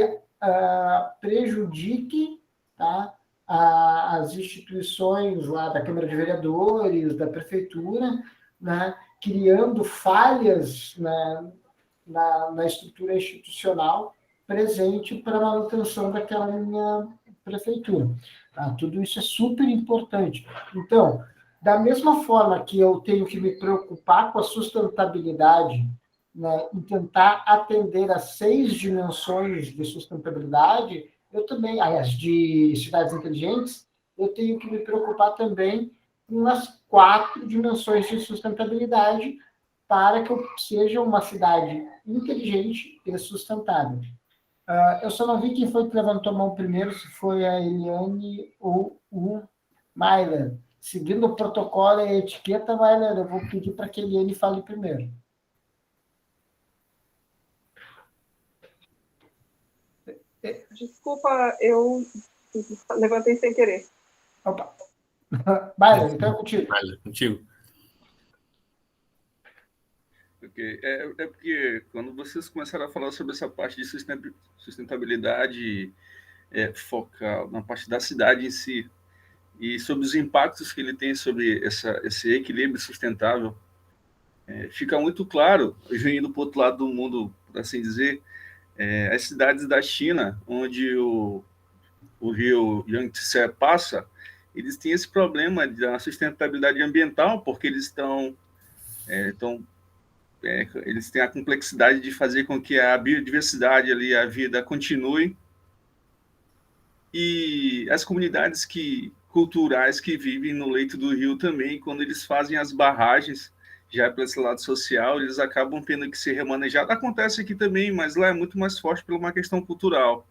S1: prejudiquem, tá, as instituições lá da Câmara de Vereadores, da Prefeitura, né, criando falhas na estrutura institucional presente para a manutenção daquela minha prefeitura. Tá? Tudo isso é super importante. Então, da mesma forma que eu tenho que me preocupar com a sustentabilidade, né, e tentar atender às 6 dimensões de sustentabilidade, eu também, aliás, de cidades inteligentes, eu tenho que me preocupar também com as 4 dimensões de sustentabilidade para que eu seja uma cidade inteligente e sustentável. Eu só não vi quem foi que levantou a mão primeiro, se foi a Eliane ou o Myler. Seguindo o protocolo e a etiqueta, Myler, eu vou pedir para que a Eliane fale primeiro.
S4: Desculpa, eu levantei sem querer.
S1: Opa. Myler, então é contigo.
S3: Myler, contigo.
S5: Okay. É porque quando vocês começaram a falar sobre essa parte de sustentabilidade focal na parte da cidade em si e sobre os impactos que ele tem sobre esse equilíbrio sustentável, fica muito claro, indo para o outro lado do mundo, por assim dizer, as cidades da China, onde o rio Yangtze passa, eles têm esse problema da sustentabilidade ambiental, porque eles eles têm a complexidade de fazer com que a biodiversidade ali, a vida continue, e as comunidades culturais que vivem no leito do rio também, quando eles fazem as barragens, já para esse lado social, eles acabam tendo que ser remanejados. Acontece aqui também, mas lá é muito mais forte por uma questão cultural.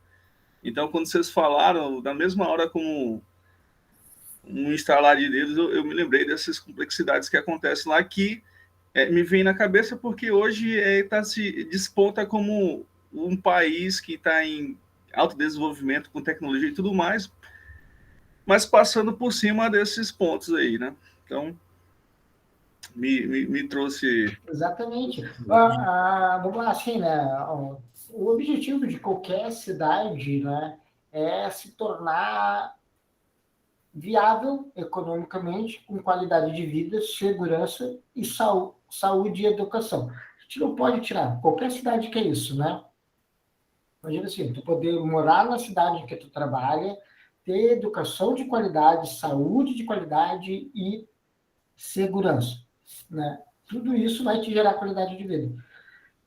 S5: Então, quando vocês falaram, da mesma hora como um instalar de dedos, eu me lembrei dessas complexidades que acontecem lá, que me vem na cabeça porque hoje se desponta como um país que está em alto desenvolvimento com tecnologia e tudo mais, mas passando por cima desses pontos aí, né? Então, me trouxe...
S1: Exatamente. Vamos lá, assim, né? O objetivo de qualquer cidade, né, é se tornar viável economicamente, com qualidade de vida, segurança e saúde e educação. A gente não pode tirar. Qualquer cidade quer isso, né? Imagina assim, tu poder morar na cidade em que tu trabalha, ter educação de qualidade, saúde de qualidade e segurança, né? Tudo isso vai te gerar qualidade de vida.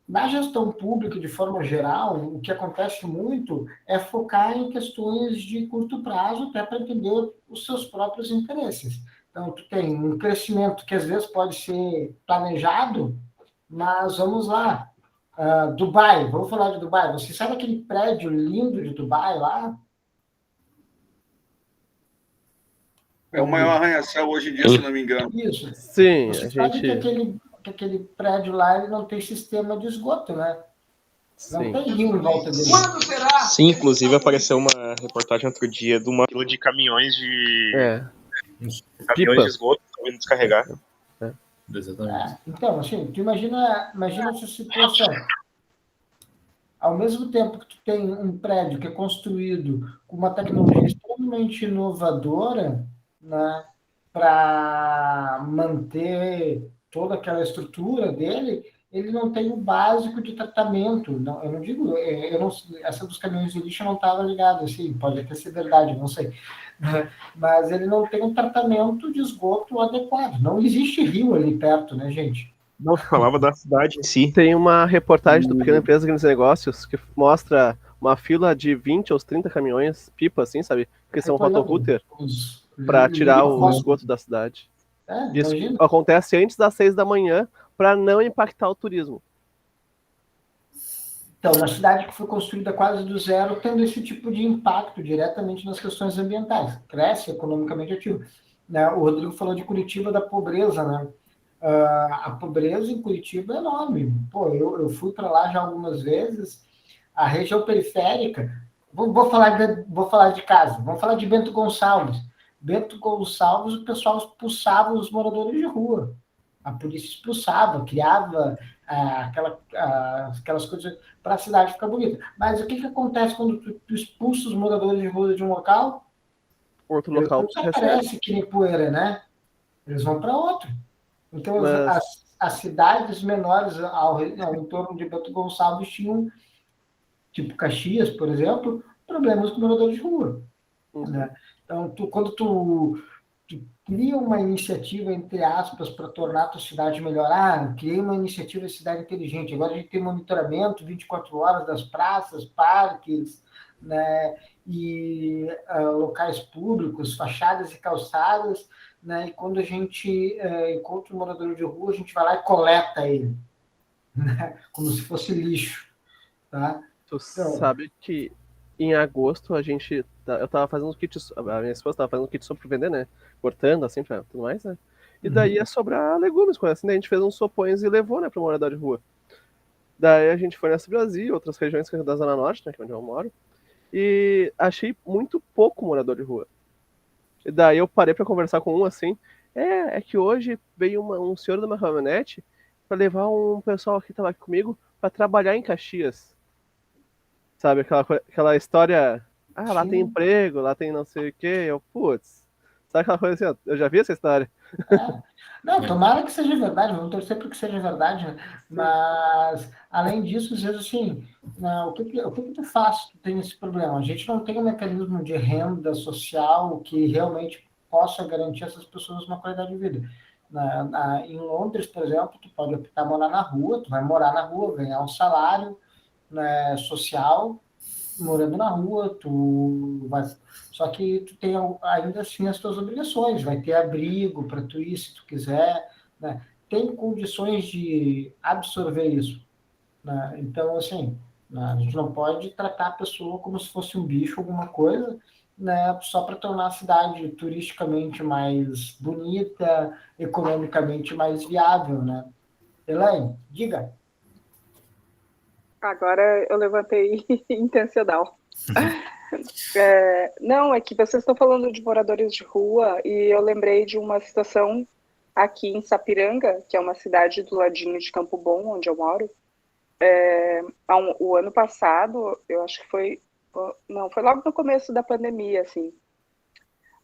S1: Na gestão pública, de forma geral, o que acontece muito é focar em questões de curto prazo, até para entender os seus próprios interesses. Então, tu tem um crescimento que às vezes pode ser planejado, mas vamos lá. Dubai, vamos falar de Dubai. Você sabe aquele prédio lindo de Dubai lá?
S5: É o maior arranha-céu hoje em dia, se não me engano.
S1: Isso.
S2: Sim,
S1: Você sabe que aquele prédio lá ele não tem sistema de esgoto, né? Não
S2: Sim.
S1: tem rio em volta dele.
S4: Quando será?
S6: Sim, inclusive apareceu uma reportagem outro dia de uma fila de caminhões de
S2: Pipa.
S6: de esgoto indo descarregar.
S3: Exatamente.
S1: Então, assim, tu imagina essa situação. Ao mesmo tempo que tu tem um prédio que é construído com uma tecnologia extremamente inovadora, né, para manter toda aquela estrutura dele, ele não tem o básico de tratamento. Não, eu não digo, essa dos caminhões de lixo não estava ligada, assim, pode até ser verdade, não sei. Mas ele não tem um tratamento de esgoto adequado. Não existe rio ali perto, né, gente?
S6: Não, falava da cidade em si.
S2: Tem uma reportagem do Pequena Empresa Grandes Negócios que mostra uma fila de 20 aos 30 caminhões, pipa, assim, sabe? Que são rotorouter, para tirar o esgoto da cidade. Isso acontece antes das 6 da manhã para não impactar o turismo.
S1: Então, uma cidade que foi construída quase do zero, tendo esse tipo de impacto diretamente nas questões ambientais. Cresce economicamente ativo. Né? O Rodrigo falou de Curitiba, da pobreza, né? A pobreza em Curitiba é enorme. Pô, eu fui para lá já algumas vezes. A região periférica, vou falar de casa, vamos falar de Bento Gonçalves. Bento Gonçalves, o pessoal expulsava os moradores de rua. A polícia expulsava, criava aquelas coisas para a cidade ficar bonita. Mas o que acontece quando tu expulsa os moradores de rua de um local?
S2: Outro local
S1: não aparece que nem poeira, né? Eles vão para outro. Então, as cidades menores ao entorno de Bento Gonçalves tinham, tipo Caxias, por exemplo, problemas com moradores de rua. Né? Então, quando tu cria uma iniciativa, entre aspas, para tornar a tua cidade melhor, criei uma iniciativa de cidade inteligente, agora a gente tem monitoramento 24 horas das praças, parques, né, e locais públicos, fachadas e calçadas, né, e quando a gente encontra um morador de rua, a gente vai lá e coleta ele, né, como se fosse lixo. Tá?
S2: Tu sabe que em agosto eu tava fazendo um kit, a minha esposa tava fazendo um kit sobre vender, né? Cortando, assim, pra tudo mais, né? E daí ia sobrar legumes, assim, daí a gente fez uns sopões e levou, né, pra morador de rua. Daí a gente foi nessa Brasil, outras regiões da Zona Norte, né, que é onde eu moro, e achei muito pouco morador de rua. E daí eu parei pra conversar com um, assim, é que hoje veio um senhor de uma caminhonete pra levar um pessoal que tava aqui comigo pra trabalhar em Caxias. Sabe, aquela história, lá tem emprego, lá tem não sei o quê, putz, sabe aquela coisa assim, eu já vi essa história.
S1: Não, tomara que seja verdade, vamos torcer para que seja verdade, né? Mas, além disso, às vezes, assim, o que tu faz? Tu tem esse problema. A gente não tem um mecanismo de renda social que realmente possa garantir a essas pessoas uma qualidade de vida. Em Londres, por exemplo, tu pode optar morar na rua, tu vai morar na rua, ganhar um salário, né, social, morando na rua, só que tu tem ainda assim as tuas obrigações, vai ter abrigo para tu ir se tu quiser, né? Tem condições de absorver isso, né? Então, assim, a gente não pode tratar a pessoa como se fosse um bicho, alguma coisa, né? Só para tornar a cidade turisticamente mais bonita, economicamente mais viável, né? Elaine, diga.
S4: Agora eu levantei intencional. Não, é que vocês estão falando de moradores de rua e eu lembrei de uma situação aqui em Sapiranga, que é uma cidade do ladinho de Campo Bom, onde eu moro. O ano passado, eu acho que foi logo no começo da pandemia, assim.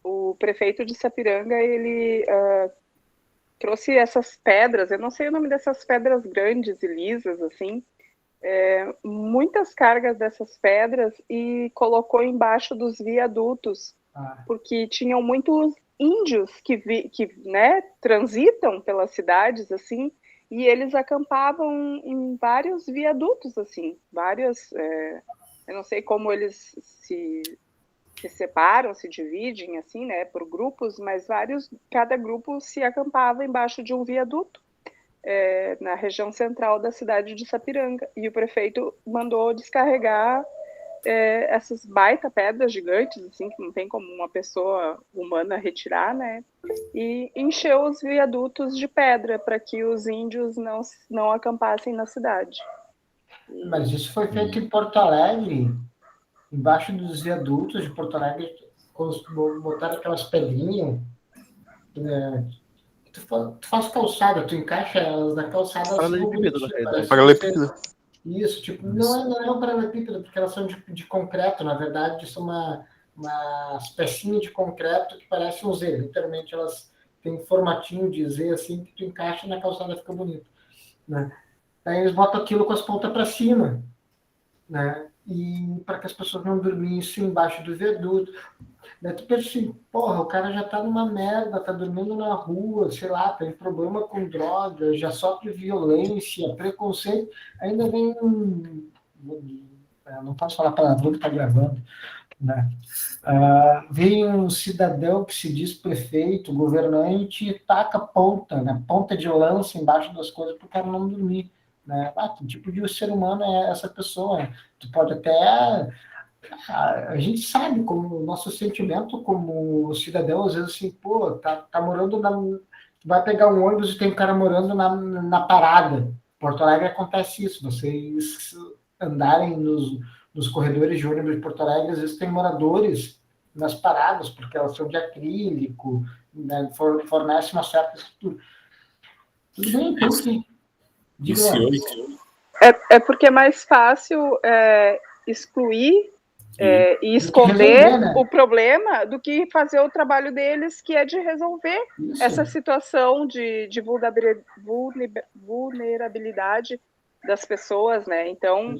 S4: O prefeito de Sapiranga, ele trouxe essas pedras, eu não sei o nome dessas pedras grandes e lisas, assim, muitas cargas dessas pedras e colocou embaixo dos viadutos, porque tinham muitos índios que né, transitam pelas cidades, assim, e eles acampavam em vários viadutos, assim, eu não sei como eles se separam, se dividem, assim, né, por grupos, mas cada grupo se acampava embaixo de um viaduto. Na região central da cidade de Sapiranga, e o prefeito mandou descarregar essas baita pedras gigantes, assim, que não tem como uma pessoa humana retirar, né, e encheu os viadutos de pedra para que os índios não acampassem na cidade.
S1: Mas isso foi feito em Porto Alegre, embaixo dos viadutos de Porto Alegre, botaram aquelas pedrinhas, né? Tu faz calçada, tu encaixa elas na calçada.
S2: Paralelepípedo, na realidade.
S6: Paralelepípedo.
S1: Isso, tipo, não é um paralelepípedo, porque elas são de concreto, na verdade, são umas pecinhas de concreto que parecem um Z, literalmente elas têm um formatinho de Z, assim, que tu encaixa na calçada, fica bonito, né? Aí eles botam aquilo com as pontas para cima, né? E para que as pessoas não dormissem embaixo do viaduto. Daí tu pensa assim, porra, o cara já tá numa merda, tá dormindo na rua, sei lá, tem problema com droga, já sofre violência, preconceito, ainda vem um... Não posso falar palavrão que tá gravando, né? Vem um cidadão que se diz prefeito, governante, e taca ponta, né? Ponta de lança embaixo das coisas para o cara não dormir. Né? Que tipo de ser humano é essa pessoa? Né? Tu pode até... A gente sabe como o nosso sentimento como cidadão, às vezes assim, pô, tá morando na... Vai pegar um ônibus e tem um cara morando na parada. Porto Alegre acontece isso, vocês andarem nos corredores de ônibus de Porto Alegre, às vezes tem moradores nas paradas, porque elas são de acrílico, né, fornece uma certa estrutura. Tudo bem, então, sim. Diga lá.
S4: É porque é mais fácil excluir e esconder resolver, né? O problema do que fazer o trabalho deles, que é de resolver essa situação de vulnerabilidade das pessoas, né? Então,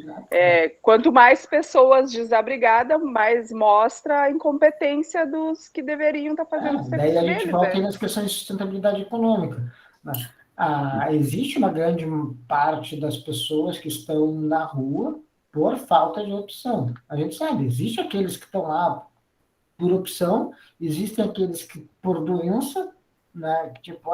S4: quanto mais pessoas desabrigadas, mais mostra a incompetência dos que deveriam estar fazendo o serviço
S1: deles. Daí a gente volta
S4: né?
S1: nas questões de sustentabilidade econômica. Existe uma grande parte das pessoas que estão na rua por falta de opção. A gente sabe, existe aqueles que estão lá por opção, existem aqueles que por doença, né? Tipo,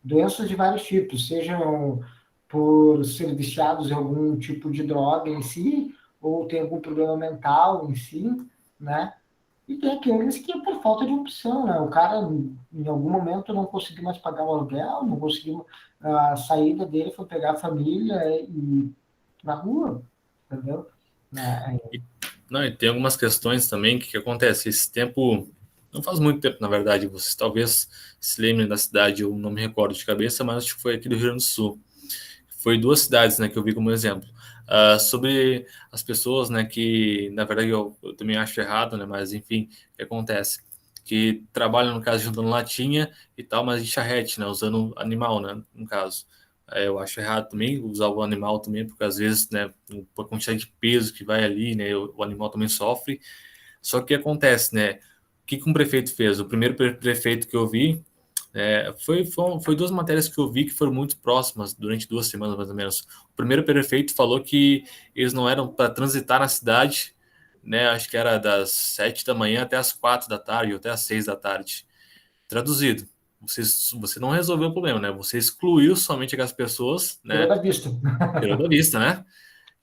S1: doenças de vários tipos, sejam por ser viciados em algum tipo de droga em si, ou tem algum problema mental em si, né? E tem aqueles que é por falta de opção, né? O cara, em algum momento, não conseguiu mais pagar o aluguel, não conseguiu, a saída dele foi pegar a família e na rua, entendeu?
S3: Não, e tem algumas questões também que acontece. Esse tempo, não faz muito tempo, na verdade, vocês talvez se lembrem da cidade, eu não me recordo de cabeça, mas acho que foi aqui do Rio Grande do Sul. Foi 2 cidades, né, que eu vi como exemplo. Sobre as pessoas, né, que, na verdade, eu também acho errado, né, mas, enfim, o que acontece? Que trabalham, no caso, juntando latinha e tal, mas de charrete, né, usando animal, né, no caso. Eu acho errado também usar o animal também, porque às vezes, né, a quantidade de peso que vai ali, né, o animal também sofre. Só que acontece, né, o que um prefeito fez? O primeiro prefeito que eu vi, foi 2 matérias que eu vi que foram muito próximas, durante 2 semanas mais ou menos. O primeiro prefeito falou que eles não eram para transitar na cidade, né, acho que era das 7 da manhã até as 4 da tarde, ou até as 6 da tarde. Traduzido, você não resolveu o problema, né? Você excluiu somente aquelas pessoas, né?
S1: Tirou da vista.
S3: Tirou da vista, né?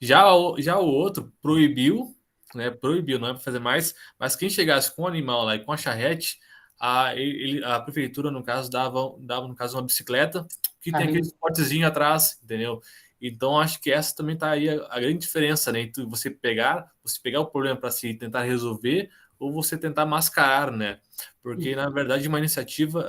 S3: Já o outro proibiu, né? Proibiu, não é para fazer mais, mas quem chegasse com o animal lá e com a charrete, a prefeitura, no caso, dava, no caso, uma bicicleta que tem aquele suportezinho atrás, entendeu? Então, acho que essa também tá aí a grande diferença, né? Entre você pegar o problema para se tentar resolver ou você tentar mascarar, né? Porque, na verdade, uma iniciativa,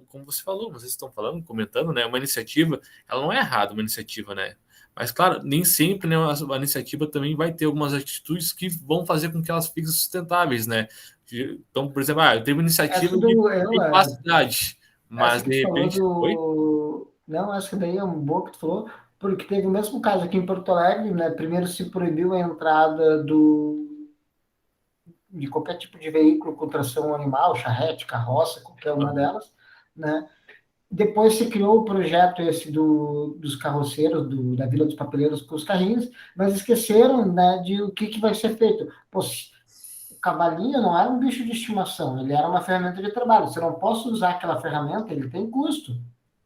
S3: como você falou, vocês estão falando, comentando, né? Uma iniciativa, ela não é errada, uma iniciativa, né? Mas, claro, nem sempre, né, a iniciativa também vai ter algumas atitudes que vão fazer com que elas fiquem sustentáveis, né? Então, por exemplo, eu tenho uma iniciativa de limpar a cidade, mas de repente...
S1: Não, acho que daí é um bom que tu falou, porque teve o mesmo caso aqui em Porto Alegre, né? Primeiro se proibiu a entrada de qualquer tipo de veículo com tração animal, charrete, carroça, qualquer uma delas, né? Depois se criou o projeto esse dos carroceiros, da Vila dos Papeleiros com os carrinhos, mas esqueceram, né, de o que vai ser feito. Pô, o cavalinho não era um bicho de estimação, ele era uma ferramenta de trabalho. Você não pode usar aquela ferramenta, ele tem custo.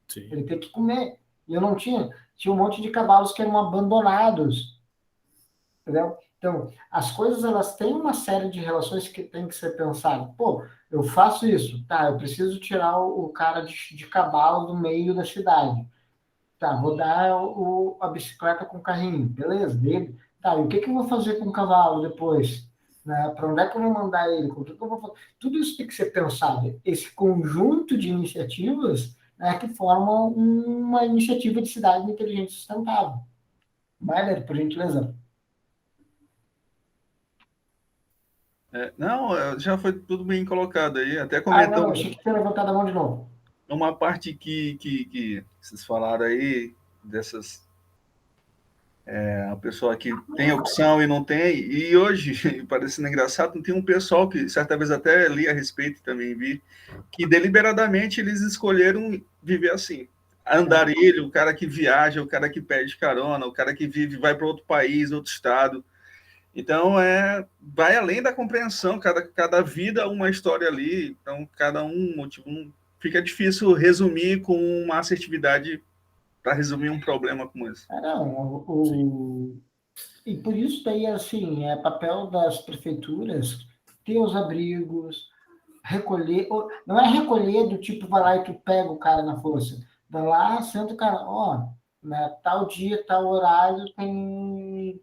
S1: Sim. Ele tem que comer. E eu não tinha. Tinha um monte de cavalos que eram abandonados. Entendeu? Então, as coisas, elas têm uma série de relações que tem que ser pensadas. Pô, eu faço isso, tá, eu preciso tirar o cara de cavalo do meio da cidade. Tá, vou dar a bicicleta com o carrinho, beleza, dele. Tá, e o que eu vou fazer com o cavalo depois? Né? Para onde é que eu vou mandar ele? O que eu vou fazer? Tudo isso tem que ser pensado. Esse conjunto de iniciativas, né, que formam uma iniciativa de cidade inteligente e sustentável. Mailer, por gentileza.
S5: Não, já foi tudo bem colocado aí, até comentando...
S1: não, achei que tinha levantado a mão de novo.
S5: Uma parte que vocês falaram aí, dessas A pessoa que tem opção e não tem, e hoje, parecendo engraçado, tem um pessoal que certa vez até li a respeito, também vi, que deliberadamente eles escolheram viver assim. Andarilho, o cara que viaja, o cara que pede carona, o cara que vive, vai para outro país, outro estado. Então, vai além da compreensão, cada vida uma história ali, então cada um motivo. Fica difícil resumir com uma assertividade para resumir um problema como esse.
S1: Não, e por isso daí, assim, é papel das prefeituras ter os abrigos, recolher, não é recolher do tipo, vai lá e tu pega o cara na força, vai lá, senta o cara, ó, né, tal dia, tal horário, tem,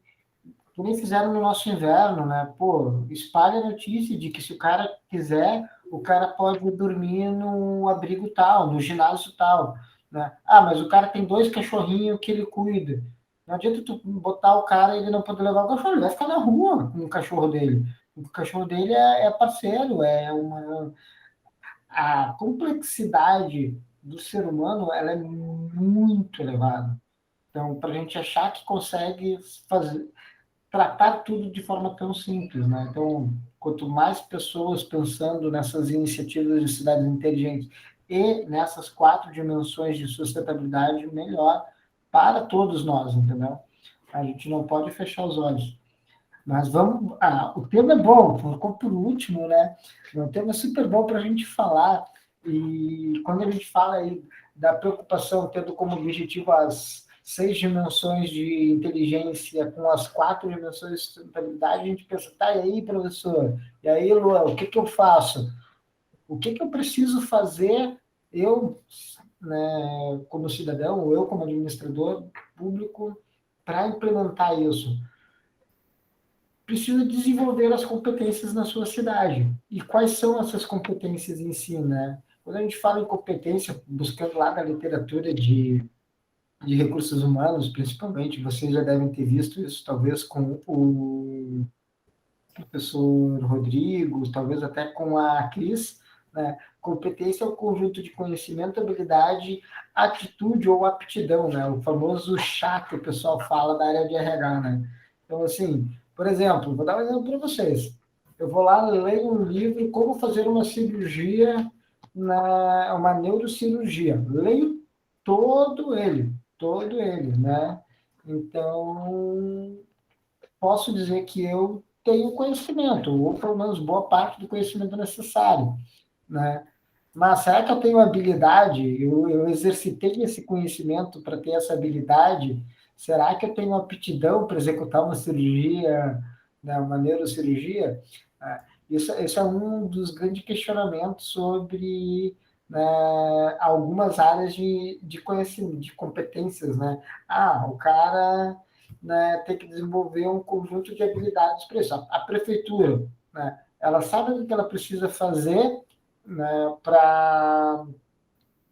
S1: que nem fizeram no nosso inverno, né, pô, espalha a notícia de que se o cara quiser, o cara pode dormir no abrigo tal, no ginásio tal, né, mas o cara tem 2 cachorrinhos que ele cuida, não adianta tu botar o cara e ele não poder levar o cachorro, ele vai ficar na rua com o cachorro dele. O cachorro dele é parceiro, a complexidade do ser humano ela é muito elevada. Então, para a gente achar que consegue tratar tudo de forma tão simples, né? Então, quanto mais pessoas pensando nessas iniciativas de cidades inteligentes e nessas 4 dimensões de sustentabilidade, melhor para todos nós, entendeu? A gente não pode fechar os olhos. Mas vamos. O tema é bom, ficou por último, né? O tema é super bom para a gente falar. E quando a gente fala aí da preocupação, tendo como objetivo as 6 dimensões de inteligência com as 4 dimensões de sustentabilidade, a gente pensa, tá, e aí, professor? E aí, Luan, o que eu faço? O que eu preciso fazer, eu, né, como cidadão, ou eu como administrador público, para implementar isso? Precisa desenvolver as competências na sua cidade. E quais são essas competências em si, né? Quando a gente fala em competência, buscando lá na literatura de recursos humanos, principalmente, vocês já devem ter visto isso, talvez com o professor Rodrigo, talvez até com a Cris, né? Competência é o conjunto de conhecimento, habilidade, atitude ou aptidão, né? O famoso chá que o pessoal fala da área de RH, né? Então, assim, por exemplo, vou dar um exemplo para vocês. Eu vou lá ler um livro, Como Fazer uma Cirurgia, uma neurocirurgia. Leio todo ele, né? Então, posso dizer que eu tenho conhecimento, ou pelo menos boa parte do conhecimento necessário, né? Mas será que eu tenho habilidade? Eu exercitei esse conhecimento para ter essa habilidade? Será que eu tenho aptidão para executar uma cirurgia, né, uma neurocirurgia? Isso é um dos grandes questionamentos sobre, né, algumas áreas de conhecimento, de competências, né? O cara, né, tem que desenvolver um conjunto de habilidades para isso. A prefeitura, né, ela sabe o que ela precisa fazer, né, para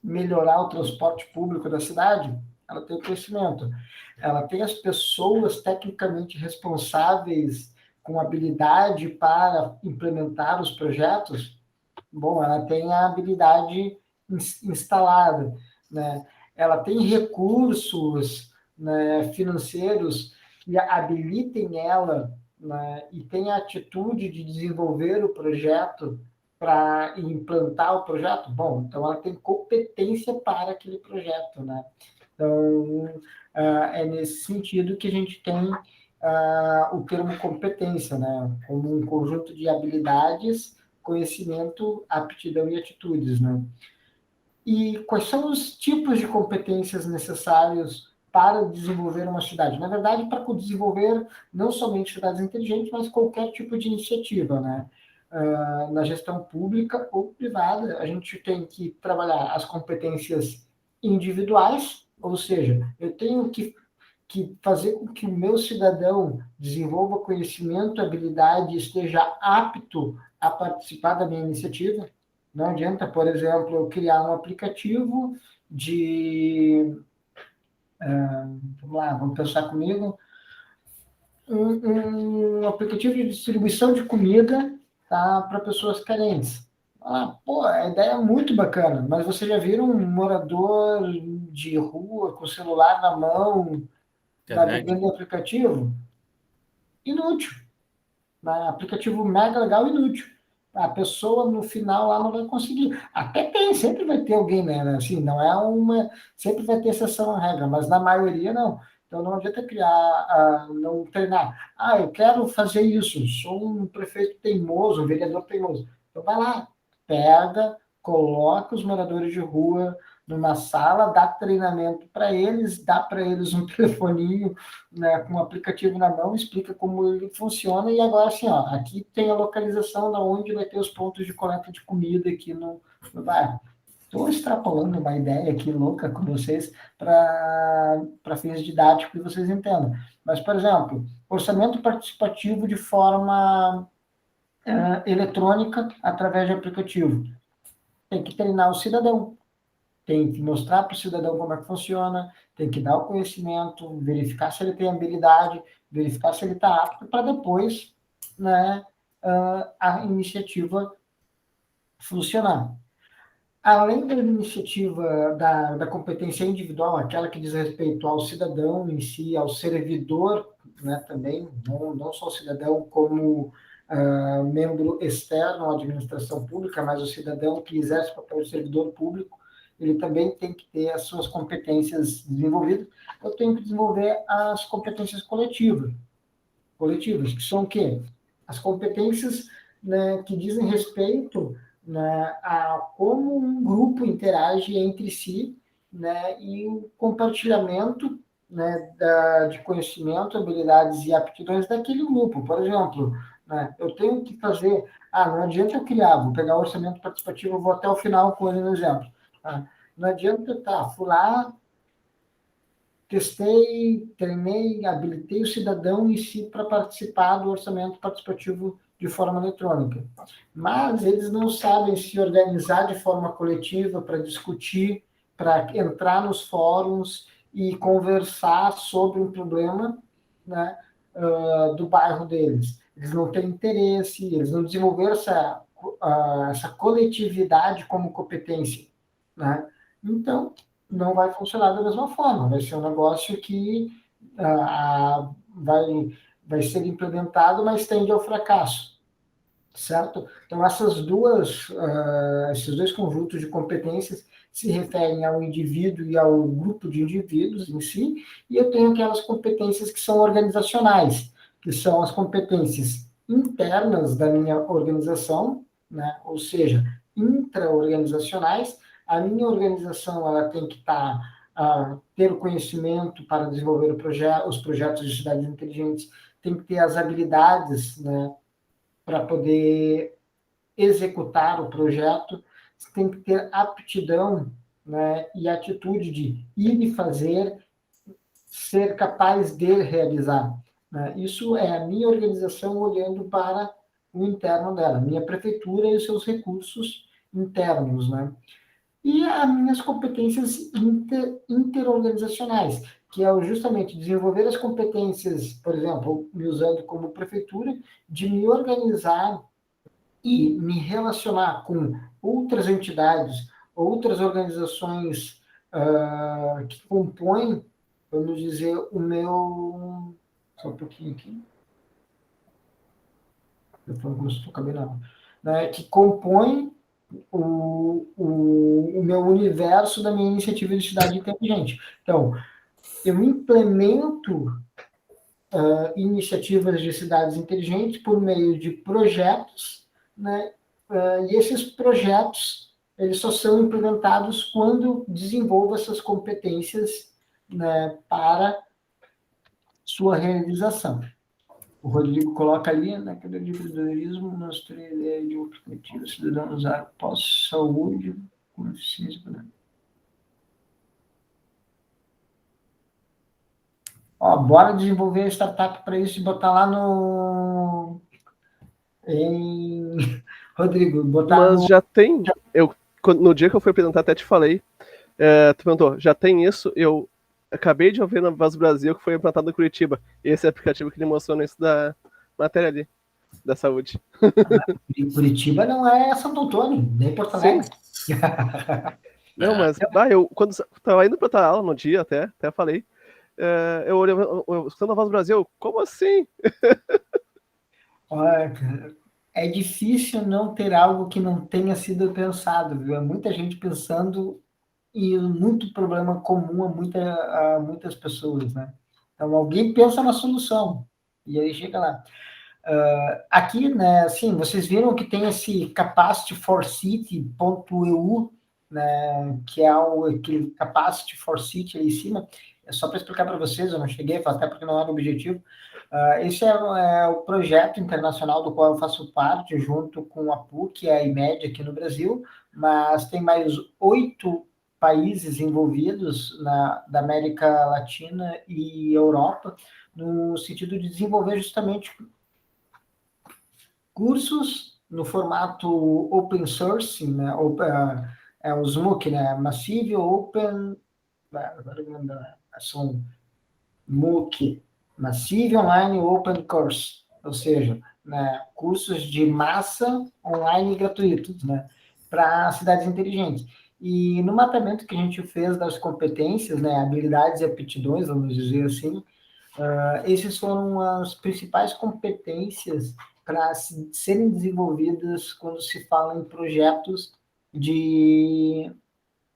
S1: melhorar o transporte público da cidade, ela tem o conhecimento. Ela tem as pessoas tecnicamente responsáveis com habilidade para implementar os projetos. Bom, ela tem a habilidade instalada, né? Ela tem recursos, né, financeiros que habilitem ela, né, e tem a atitude de desenvolver o projeto para implantar o projeto. Bom, então ela tem competência para aquele projeto, né? Então, é nesse sentido que a gente tem o termo competência, né? Como um conjunto de habilidades, conhecimento, aptidão e atitudes, né? E quais são os tipos de competências necessários para desenvolver uma cidade? Na verdade, para desenvolver não somente cidades inteligentes, mas qualquer tipo de iniciativa, né? Na gestão pública ou privada, a gente tem que trabalhar as competências individuais, ou seja, eu tenho que fazer com que o meu cidadão desenvolva conhecimento, habilidade, esteja apto a participar da minha iniciativa. Não adianta, por exemplo, eu criar um aplicativo vamos lá, vamos pensar comigo, um aplicativo de distribuição de comida, tá, para pessoas carentes. A ideia é muito bacana, mas você já viu um morador de rua com o celular na mão vai depender do aplicativo, inútil. Aplicativo mega legal, inútil. A pessoa no final lá não vai conseguir. Até tem, sempre vai ter alguém, né? Assim, não é uma. Sempre vai ter exceção à regra, mas na maioria não. Então não adianta não treinar. Eu quero fazer isso, sou um prefeito teimoso, um vereador teimoso. Então vai lá, pega, coloca os moradores de rua numa sala, dá treinamento para eles, dá para eles um telefoninho, né, com um aplicativo na mão, explica como ele funciona, e agora assim, aqui tem a localização da onde vai ter os pontos de coleta de comida aqui no bairro. Estou extrapolando uma ideia aqui louca com vocês para fins didáticos que vocês entendam. Mas, por exemplo, orçamento participativo de forma eletrônica através de aplicativo. Tem que treinar o cidadão. Tem que mostrar para o cidadão como é que funciona, tem que dar o conhecimento, verificar se ele tem habilidade, verificar se ele está apto, para depois, né, a iniciativa funcionar. Além da iniciativa da competência individual, aquela que diz respeito ao cidadão em si, ao servidor, né, também, não só o cidadão como membro externo à administração pública, mas o cidadão que exerce o papel de servidor público, ele também tem que ter as suas competências desenvolvidas. Eu tenho que desenvolver as competências coletivas, que são o quê? As competências, né, que dizem respeito, né, a como um grupo interage entre si, né, e o compartilhamento, né, de conhecimento, habilidades e aptidões daquele grupo. Por exemplo, né, eu tenho que fazer... não adianta eu criar, vou pegar o orçamento participativo, eu vou até o final com ele no exemplo. Não adianta, fui lá, testei, treinei, habilitei o cidadão em si para participar do orçamento participativo de forma eletrônica. Mas eles não sabem se organizar de forma coletiva para discutir, para entrar nos fóruns e conversar sobre um problema, né, do bairro deles. Eles não têm interesse, eles não desenvolveram essa coletividade como competência, né? Então, não vai funcionar da mesma forma. Vai ser um negócio que vai ser implementado, mas tende ao fracasso, certo? Então, esses dois conjuntos de competências se referem ao indivíduo e ao grupo de indivíduos em si, e eu tenho aquelas competências que são organizacionais, que são as competências internas da minha organização, né? Ou seja, intra-organizacionais. A minha organização ela tem que ter o conhecimento para desenvolver os projetos de cidades inteligentes, tem que ter as habilidades, né, para poder executar o projeto, tem que ter aptidão, né, e atitude de ir e fazer, ser capaz de realizar, né? Isso é a minha organização olhando para o interno dela, minha prefeitura e os seus recursos internos, né? E as minhas competências interorganizacionais, que é justamente desenvolver as competências, por exemplo, me usando como prefeitura, de me organizar e me relacionar com outras entidades, outras organizações que compõem, vamos dizer, o meu... Só um pouquinho aqui. Eu falo como se eu acabei não. Né, que compõem o meu universo da minha iniciativa de cidade inteligente. Então, eu implemento iniciativas de cidades inteligentes por meio de projetos, né? E esses projetos eles só são implementados quando desenvolvo essas competências, né, para sua realização. O Rodrigo coloca ali, na queda de empreendedorismo, mostrei a ideia de um aplicativo cidadão usar pós-saúde com eficiência. Bora desenvolver a startup para isso e botar lá Rodrigo, botar
S2: Mas já tem, no dia que eu fui apresentar até te falei, tu perguntou, já tem isso, eu acabei de ouvir na Voz do Brasil que foi implantado em Curitiba. Esse aplicativo que ele mostrou nesse da matéria ali, da saúde.
S1: Curitiba não é Santo Antônio, nem Porto Alegre.
S2: Não, mas eu quando estava indo para outra aula no dia, até falei, eu escutando a Voz do Brasil, como assim?
S1: Olha, cara, é difícil não ter algo que não tenha sido pensado, viu? É muita gente pensando e muito problema comum a muitas pessoas, né? Então, alguém pensa na solução, e aí chega lá. Aqui, né, assim, vocês viram que tem esse capacityforcity.eu, né, que é aquele Capacity for City ali em cima. É só para explicar para vocês, eu não cheguei, até porque não era o objetivo. Esse é o projeto internacional do qual eu faço parte, junto com a PUC e a IMED aqui no Brasil, mas tem mais 8 países envolvidos da América Latina e Europa, no sentido de desenvolver justamente cursos no formato open source, né? Os MOOC, né? Massive Open, são MOOC, Massive Online Open Course, ou seja, né, cursos de massa online gratuitos, né, para cidades inteligentes. E no mapeamento que a gente fez das competências, né, habilidades e aptidões, vamos dizer assim, essas foram as principais competências para serem desenvolvidas quando se fala em projetos de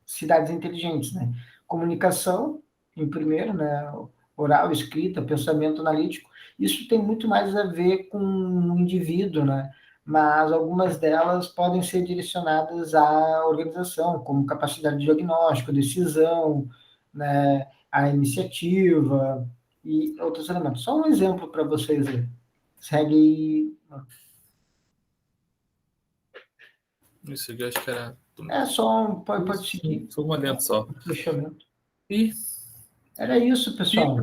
S1: cidades inteligentes, né? Comunicação, em primeiro, né? Oral, escrita, pensamento analítico. Isso tem muito mais a ver com o indivíduo, né? Mas algumas delas podem ser direcionadas à organização, como capacidade de diagnóstico, decisão, né? A iniciativa e outros elementos. Só um exemplo para vocês aí. Segue.
S3: Isso aqui eu acho que era.
S1: Só pode seguir.
S3: Só uma dentro só.
S1: Fechamento.
S3: E
S1: era isso, pessoal.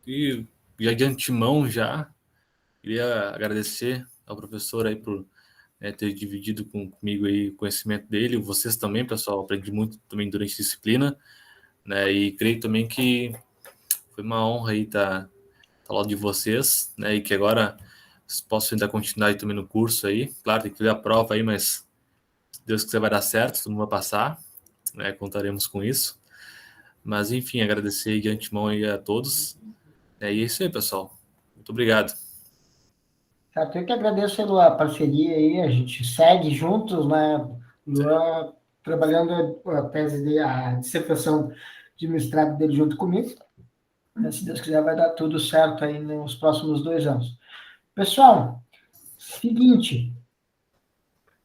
S3: E já de antemão já queria agradecer ao professor aí por ter dividido comigo aí o conhecimento dele, vocês também, pessoal, aprendi muito também durante a disciplina, né, e creio também que foi uma honra aí estar ao lado de vocês, né, e que agora posso ainda continuar aí também no curso aí, claro, tem que ler a prova aí, mas se Deus quiser vai dar certo, todo mundo vai passar, né, contaremos com isso, mas enfim, agradecer de antemão aí a todos, e é isso aí, pessoal, muito obrigado.
S1: Eu que agradeço a parceria aí, a gente segue juntos, né? Luan trabalhando a tese a dissertação de mestrado dele junto comigo. Se Deus quiser, vai dar tudo certo aí nos próximos 2 anos. Pessoal, seguinte,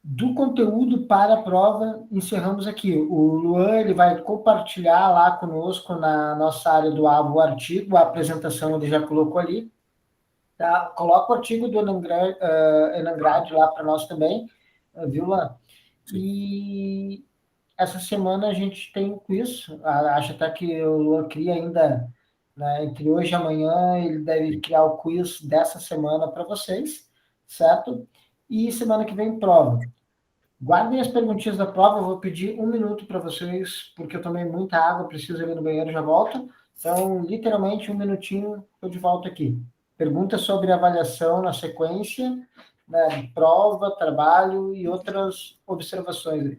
S1: do conteúdo para a prova, encerramos aqui. O Luan ele vai compartilhar lá conosco na nossa área do AVO o artigo, a apresentação ele já colocou ali. Tá? Coloca o artigo do Enangrade lá para nós também, viu, Luan? E essa semana a gente tem um quiz, acho até que o Luan cria ainda, né, entre hoje e amanhã, ele deve criar o quiz dessa semana para vocês, certo? E semana que vem prova. Guardem as perguntinhas da prova, eu vou pedir 1 minuto para vocês, porque eu tomei muita água, preciso ir no banheiro e já volto. Então, literalmente, 1 minutinho, estou de volta aqui. Pergunta sobre avaliação na sequência, né, prova, trabalho e outras observações.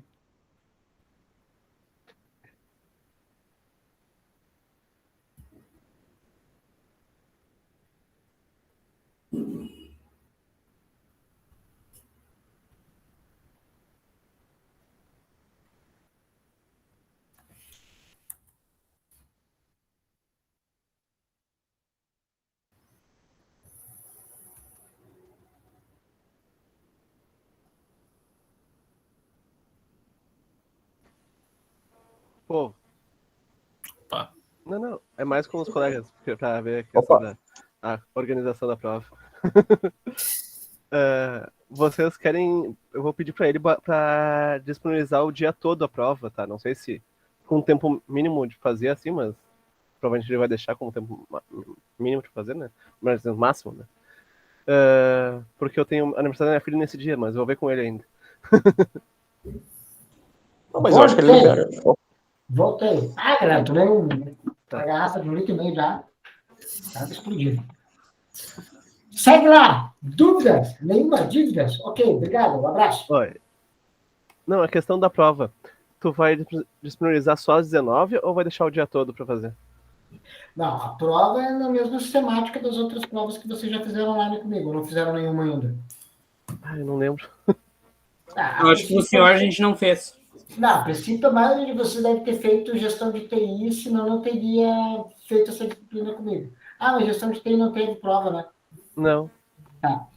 S2: Pô.
S3: Opa.
S2: Não. É mais com os colegas, para ver a questão a organização da prova. Vocês querem... Eu vou pedir para ele para disponibilizar o dia todo a prova, tá? Não sei se com um tempo mínimo de fazer assim, mas provavelmente ele vai deixar com um tempo mínimo de fazer, né? Mas no máximo, né? Porque eu tenho aniversário da minha filha nesse dia, mas eu vou ver com ele ainda.
S6: Não, mas eu acho que ele libera.
S1: Voltei. Galera, tomei uma garrafa de 1,5 litro já. Tá explodindo. Segue lá. Dúvidas? Nenhuma? Dívidas? Ok, obrigado. Um abraço.
S2: Oi. Não, a questão da prova. Tu vai disponibilizar só às 19 ou vai deixar o dia todo para fazer?
S1: Não, a prova é na mesma sistemática das outras provas que vocês já fizeram online comigo, não fizeram nenhuma ainda.
S2: Eu não lembro.
S1: Ah,
S7: Eu acho que o senhor a gente não fez.
S1: Não, a princípio, a maioria de vocês deve ter feito gestão de TI, senão não teria feito essa disciplina comigo. Ah, mas gestão de TI não teve prova, né?
S2: Não.
S1: Tá.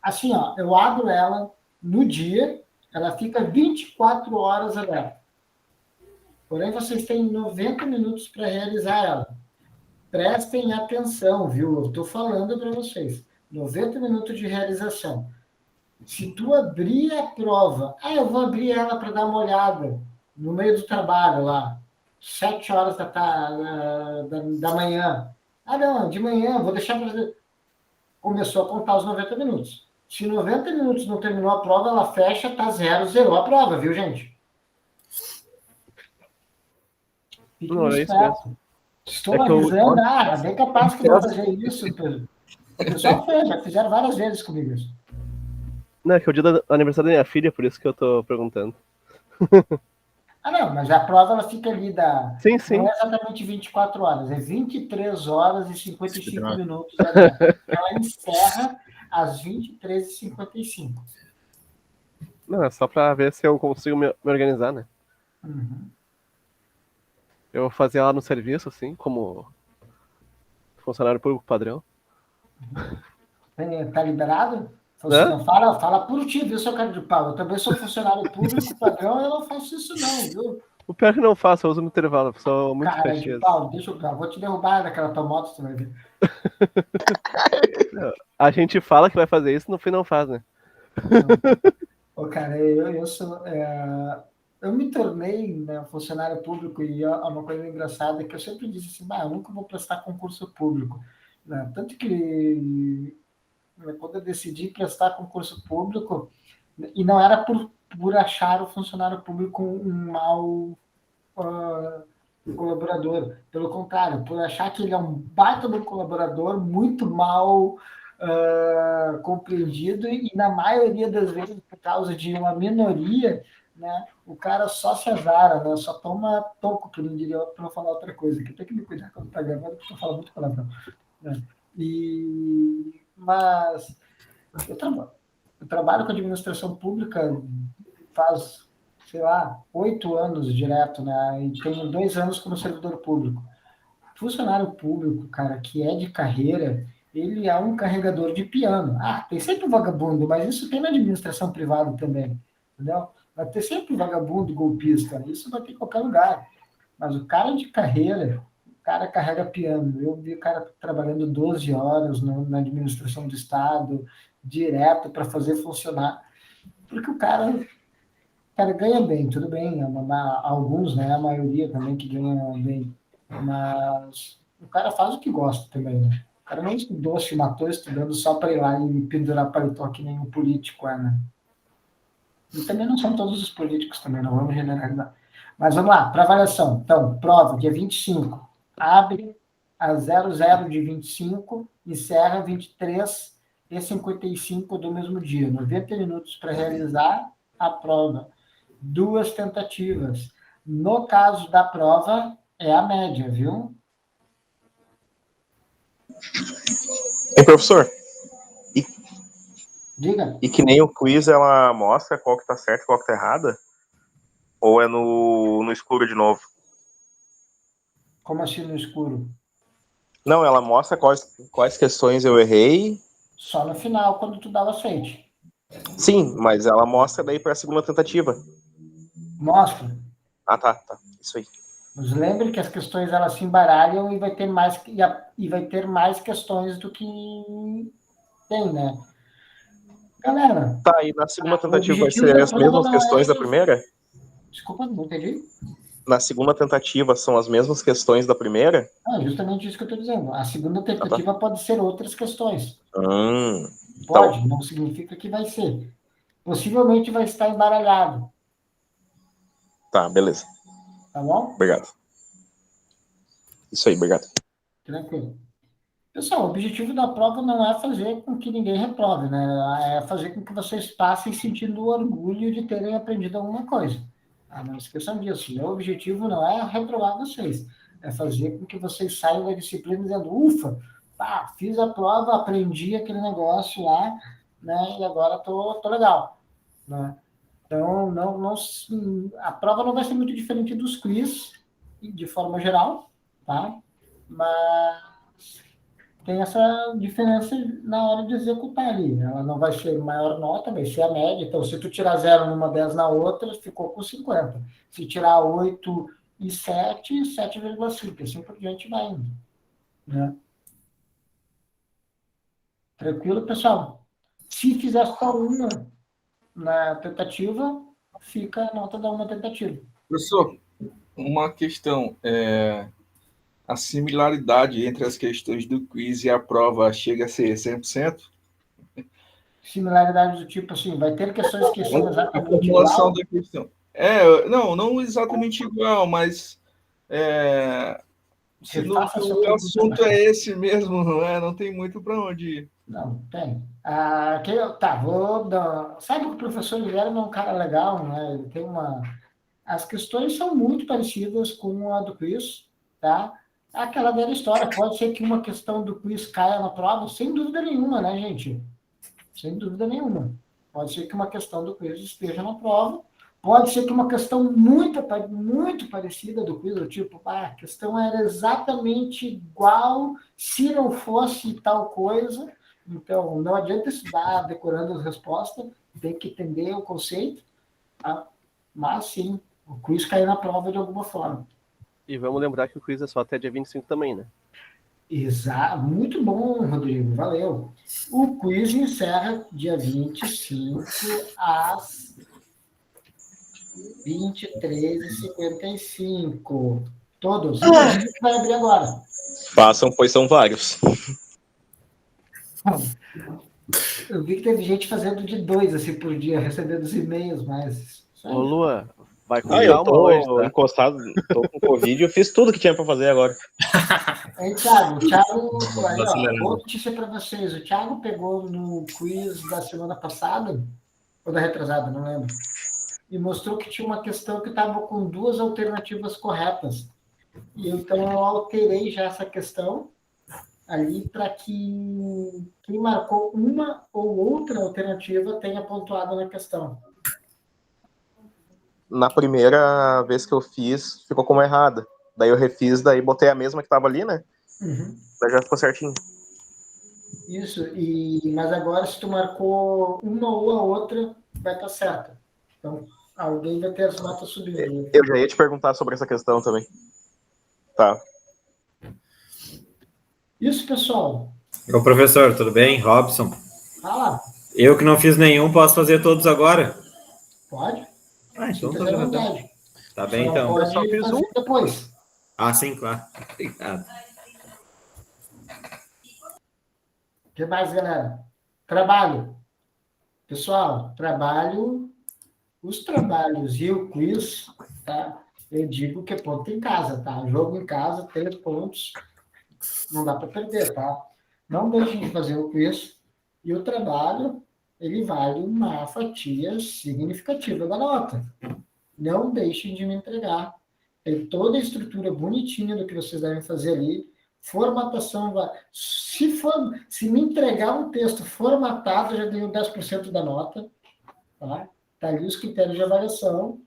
S1: Assim, ó, eu abro ela no dia, ela fica 24 horas aberta. Porém, vocês têm 90 minutos para realizar ela. Prestem atenção, viu? Eu estou falando para vocês. 90 minutos de realização. Se tu abrir a prova, eu vou abrir ela para dar uma olhada no meio do trabalho lá, 7 horas da manhã. Ah, não, de manhã, vou deixar para fazer. Começou a contar os 90 minutos. Se 90 minutos não terminou a prova, ela fecha, tá zerou a prova, viu, gente?
S2: Não, é isso mesmo.
S1: Estou avisando, é bem capaz que eu vou fazer isso. O pessoal fez, já fizeram várias vezes comigo isso.
S2: Não, é que é o dia do aniversário da minha filha, por isso que eu tô perguntando.
S1: Não, mas a prova ela fica ali
S2: Sim, sim.
S1: Não é exatamente 24 horas, é 23 horas e 55 minutos. Ela encerra às 23h55.
S2: Não, é só pra ver se eu consigo me organizar, né?
S1: Uhum.
S2: Eu vou fazer lá no serviço, assim, como funcionário público padrão.
S1: Tá liberado? Não, fala por ti, viu, seu cara de pau? Eu também sou funcionário público padrão, eu não faço isso não, viu?
S2: O pior que não faço, eu uso no intervalo, sou muito
S1: cara de pau, deixa eu vou te derrubar daquela tua moto, você vai ver.
S2: A gente fala que vai fazer isso, no fim não faz, né?
S1: Ô, cara, eu me tornei, né, funcionário público e é uma coisa engraçada que eu sempre disse assim, eu nunca vou prestar concurso público. Né? Tanto que quando eu decidi prestar concurso público, e não era por achar o funcionário público um mau colaborador, pelo contrário, por achar que ele é um baita de um colaborador muito mal compreendido e na maioria das vezes por causa de uma minoria, né, o cara só se azara, né, só toma toco, que não diria para não falar outra coisa, que tem que me cuidar quando tá gravando, porque eu falo muito palavrão. Né? Mas eu trabalho com administração pública faz, sei lá, 8 anos direto, né? E tenho 2 anos como servidor público. Funcionário público, cara, que é de carreira, ele é um carregador de piano. Tem sempre um vagabundo, mas isso tem na administração privada também, entendeu? Vai ter sempre um vagabundo golpista, isso vai ter em qualquer lugar. Mas o cara de carreira, o cara carrega piano. Eu vi o cara trabalhando 12 horas na administração do Estado, direto para fazer funcionar, porque o cara ganha bem, tudo bem, alguns, né, a maioria também que ganha bem, mas o cara faz o que gosta também, né? O cara não estudou, se matou estudando só para ir lá e pendurar paletó que nem um político é, né? E também não são todos os políticos também, não vamos generalizar. Mas vamos lá, para avaliação. Então, prova, dia 25, abre a 00 de 25, encerra 23h55 do mesmo dia. 90 minutos para realizar a prova. 2 tentativas. No caso da prova, é a média, viu?
S6: Professor?
S1: Diga.
S6: E que nem o quiz, ela mostra qual que tá certo e qual que tá errada? Ou é no escuro de novo?
S1: Como assim no escuro?
S6: Não, ela mostra quais questões eu errei.
S1: Só no final, quando tu dá o aceite.
S6: Sim, mas ela mostra daí para a segunda tentativa.
S1: Mostra.
S6: Tá. Isso aí.
S1: Mas lembre que as questões elas se embaralham e vai ter mais questões do que tem, né? Galera.
S6: Tá, e na segunda tentativa vai ser as mesmas questões da primeira?
S1: Desculpa, não entendi.
S6: Na segunda tentativa são as mesmas questões da primeira?
S1: Justamente isso que eu estou dizendo. A segunda tentativa pode ser outras questões.
S6: Pode,
S1: não significa que vai ser. Possivelmente vai estar embaralhado.
S6: Tá, beleza.
S1: Tá bom?
S6: Obrigado. Isso aí, obrigado.
S1: Tranquilo. Pessoal, o objetivo da prova não é fazer com que ninguém reprove, né? É fazer com que vocês passem sentindo orgulho de terem aprendido alguma coisa. Não esqueçam disso. Meu objetivo não é reprovar vocês. É fazer com que vocês saiam da disciplina dizendo, ufa, fiz a prova, aprendi aquele negócio lá, né, e agora tô legal, né? Então, a prova não vai ser muito diferente dos quiz, de forma geral, tá? Mas tem essa diferença na hora de executar ali. Ela não vai ser maior nota, vai ser a média. Então, se tu tirar 0 numa, 10 na outra, ficou com 50. Se tirar 8 e 7, 7,5. Assim por diante vai indo, né? Tranquilo, pessoal? Se fizer só uma na tentativa, fica a nota da uma tentativa.
S8: Professor, uma questão. A similaridade entre as questões do quiz e a prova chega a ser 100%?
S1: Similaridade do tipo assim, vai ter questões que são
S8: A
S1: exatamente
S8: formulação
S1: igual.
S8: da questão. Não exatamente igual, mas se
S1: Refaça a sua
S8: o
S1: pergunta,
S8: assunto é esse mesmo, não tem muito para onde ir.
S1: Não, tem. Vou dar. Sabe que o professor Guilherme é um cara legal, né? Ele tem uma. As questões são muito parecidas com a do quiz, tá? Aquela velha história. Pode ser que uma questão do quiz caia na prova, sem dúvida nenhuma, né, gente? Sem dúvida nenhuma. Pode ser que uma questão do quiz esteja na prova. Pode ser que uma questão muito parecida do quiz, do tipo, a questão era exatamente igual se não fosse tal coisa. Então, não adianta estudar decorando as respostas, tem que entender o conceito, tá? Mas, sim, o quiz cai na prova de alguma forma.
S2: E vamos lembrar que o quiz é só até dia 25 também, né?
S1: Exato, muito bom, Rodrigo, valeu. O quiz encerra dia 25 às 23h55. Todos. Inclusive, vai abrir agora.
S6: Façam, pois são vários.
S1: Eu vi que teve gente fazendo de 2 assim, por dia, recebendo os e-mails, mas...
S2: Ô, Lua, vai com
S6: Eu
S2: calma
S6: tô
S2: hoje, tá?
S6: encostado, tô com Covid, eu fiz tudo que tinha para fazer agora.
S1: Aí, Thiago, boa notícia para vocês. O Thiago pegou no quiz da semana passada, ou da retrasada, não lembro, e mostrou que tinha uma questão que estava com 2 alternativas corretas. E então eu alterei já essa questão ali para que quem marcou uma ou outra alternativa tenha pontuado na questão.
S6: Na primeira vez que eu fiz, ficou como errada. Daí eu refiz, daí botei a mesma que tava ali, né?
S1: Uhum.
S6: Daí já ficou certinho.
S1: Isso, mas agora se tu marcou uma ou a outra, vai estar certo. Então, alguém vai ter as notas subindo.
S6: Eu já ia te perguntar sobre essa questão também. Tá.
S1: Isso, pessoal.
S9: Ô, professor, tudo bem? Robson.
S1: Fala.
S9: Eu que não fiz nenhum, posso fazer todos agora?
S1: Pode.
S9: Então
S1: tá
S9: tá
S1: bem.
S9: bem. Tá bem, então.
S1: Pode fazer depois.
S9: Sim, claro. Obrigado.
S1: O que mais, galera? Trabalho. Pessoal, os trabalhos e o quiz, tá? Eu digo que é ponto em casa, tá? Jogo em casa, 3 pontos, não dá para perder, tá? Não deixem de fazer o quiz. E o trabalho, ele vale uma fatia significativa da nota. Não deixem de me entregar. Tem toda a estrutura bonitinha do que vocês devem fazer ali. Formatação, se me entregar um texto formatado, eu já ganho 10% da nota. Tá? Tá ali os critérios de avaliação.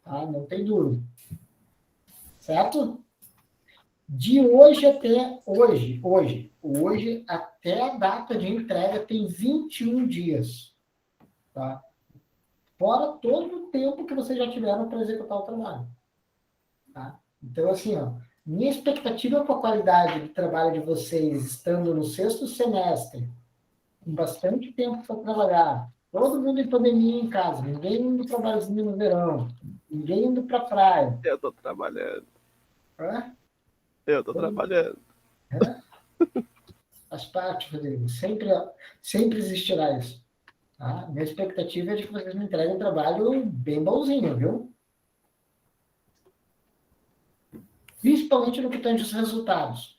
S1: Tá? Não tem dúvida. Certo? De hoje até hoje até a data de entrega tem 21 dias. Tá? Fora todo o tempo que vocês já tiveram para executar o trabalho. Tá? Então, assim, minha expectativa com a qualidade do trabalho de vocês, estando no 6º semestre, com bastante tempo para trabalhar, todo mundo em pandemia em casa, ninguém indo para barzinho no verão, ninguém indo para a praia.
S2: Eu tô trabalhando.
S1: Hã?
S2: Eu tô trabalhando.
S1: Faz parte, Rodrigo. Sempre existirá isso. Tá? Minha expectativa é de que vocês me entreguem um trabalho bem bonzinho, viu? Principalmente no que tange os resultados.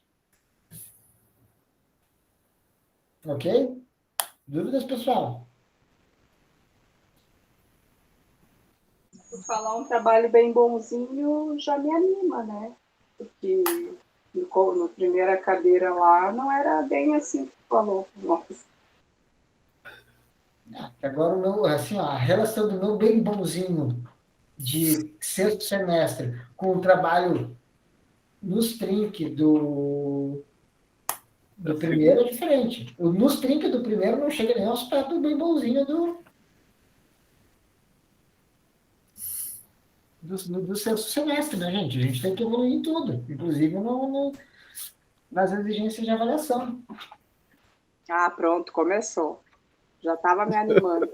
S1: Ok? Dúvidas, pessoal?
S4: Por falar um trabalho bem bonzinho, já me anima, né? porque na primeira cadeira lá não era bem assim que falou. Nossa.
S1: Agora, assim, ó, a relação do meu bem bonzinho de sexto semestre com o trabalho nos trinque do primeiro é diferente. Nos trinque do primeiro não chega nem aos pés do bem bonzinho do sexto semestre, né, gente? A gente tem que evoluir em tudo, inclusive nas exigências de avaliação.
S4: Ah, pronto, começou. Já estava me animando.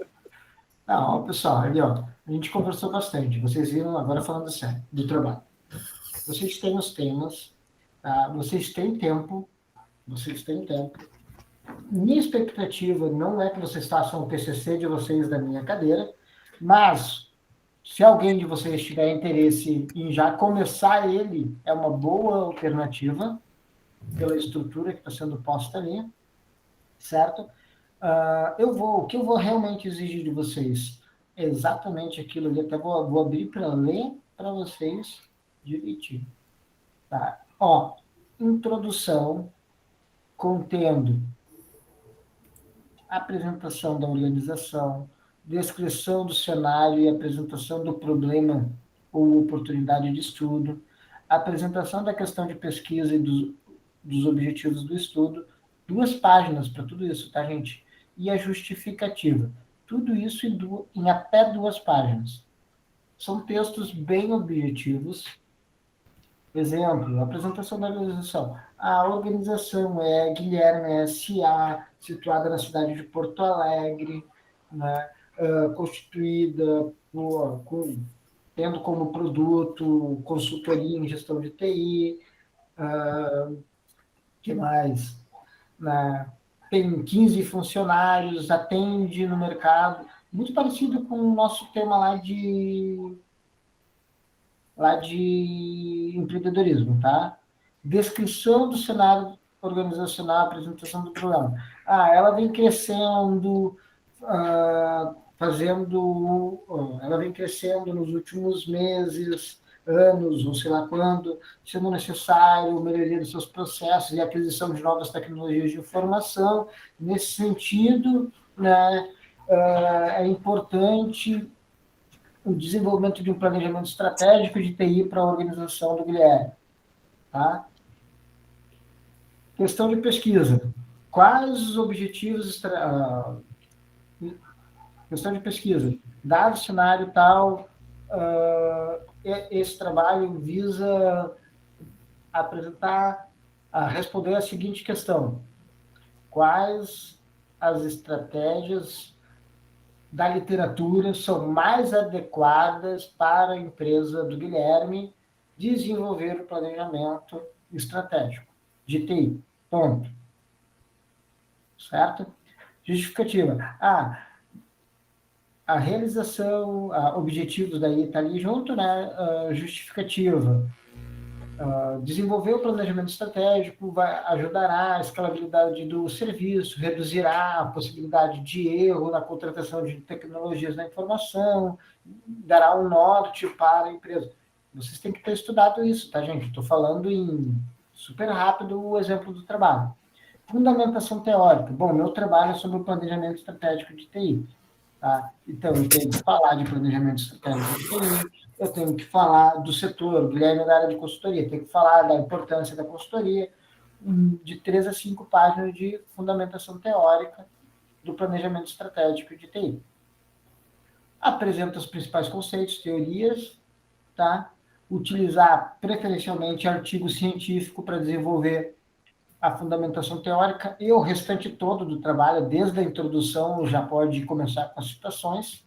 S1: Não, pessoal, ali, ó, a gente conversou bastante. Vocês viram, agora falando sério, do trabalho. Vocês têm os temas, tá? Vocês têm tempo. Minha expectativa não é que vocês façam o TCC de vocês da minha cadeira, mas se alguém de vocês tiver interesse em já começar ele, é uma boa alternativa pela estrutura que está sendo posta ali, certo? O que eu vou realmente exigir de vocês é exatamente aquilo ali, até vou abrir para ler para vocês direitinho. Tá? Ó, introdução, contendo apresentação da organização, descrição do cenário e apresentação do problema ou oportunidade de estudo, apresentação da questão de pesquisa e dos objetivos do estudo, 2 páginas para tudo isso, tá, gente? E a justificativa. Tudo isso em até 2 páginas. São textos bem objetivos. Exemplo, apresentação da organização. A organização é Guilherme S.A., situada na cidade de Porto Alegre, né, constituída tendo como produto consultoria em gestão de TI, que mais? Tem 15 funcionários, atende no mercado, muito parecido com o nosso tema lá de empreendedorismo, tá? Descrição do cenário organizacional, apresentação do programa. Ela vem crescendo, ela vem crescendo nos últimos meses, anos, ou sei lá quando, sendo necessário melhoria dos seus processos e aquisição de novas tecnologias de informação. Nesse sentido, né, é importante o desenvolvimento de um planejamento estratégico de TI para a organização do Guilherme. Tá? Questão de pesquisa. Quais os objetivos... Questão de pesquisa. Dado o cenário tal, esse trabalho visa responder a seguinte questão. Quais as estratégias da literatura são mais adequadas para a empresa do Guilherme desenvolver o planejamento estratégico de TI. Ponto. Certo? Justificativa. A realização, objetivos daí está ali junto, né? Justificativa. Desenvolver o planejamento estratégico ajudará a escalabilidade do serviço, reduzirá a possibilidade de erro na contratação de tecnologias da informação, dará um norte para a empresa. Vocês têm que ter estudado isso, tá, gente? Estou falando super rápido o exemplo do trabalho. Fundamentação teórica. Bom, meu trabalho é sobre o planejamento estratégico de TI. Tá? Então, eu tenho que falar de planejamento estratégico de TI, eu tenho que falar do setor, o Guilherme da área de consultoria, tenho que falar da importância da consultoria, de 3 a 5 páginas de fundamentação teórica do planejamento estratégico de TI. Apresenta os principais conceitos, teorias, tá? Utilizar preferencialmente artigo científico para desenvolver a fundamentação teórica e o restante todo do trabalho, desde a introdução, já pode começar com as citações.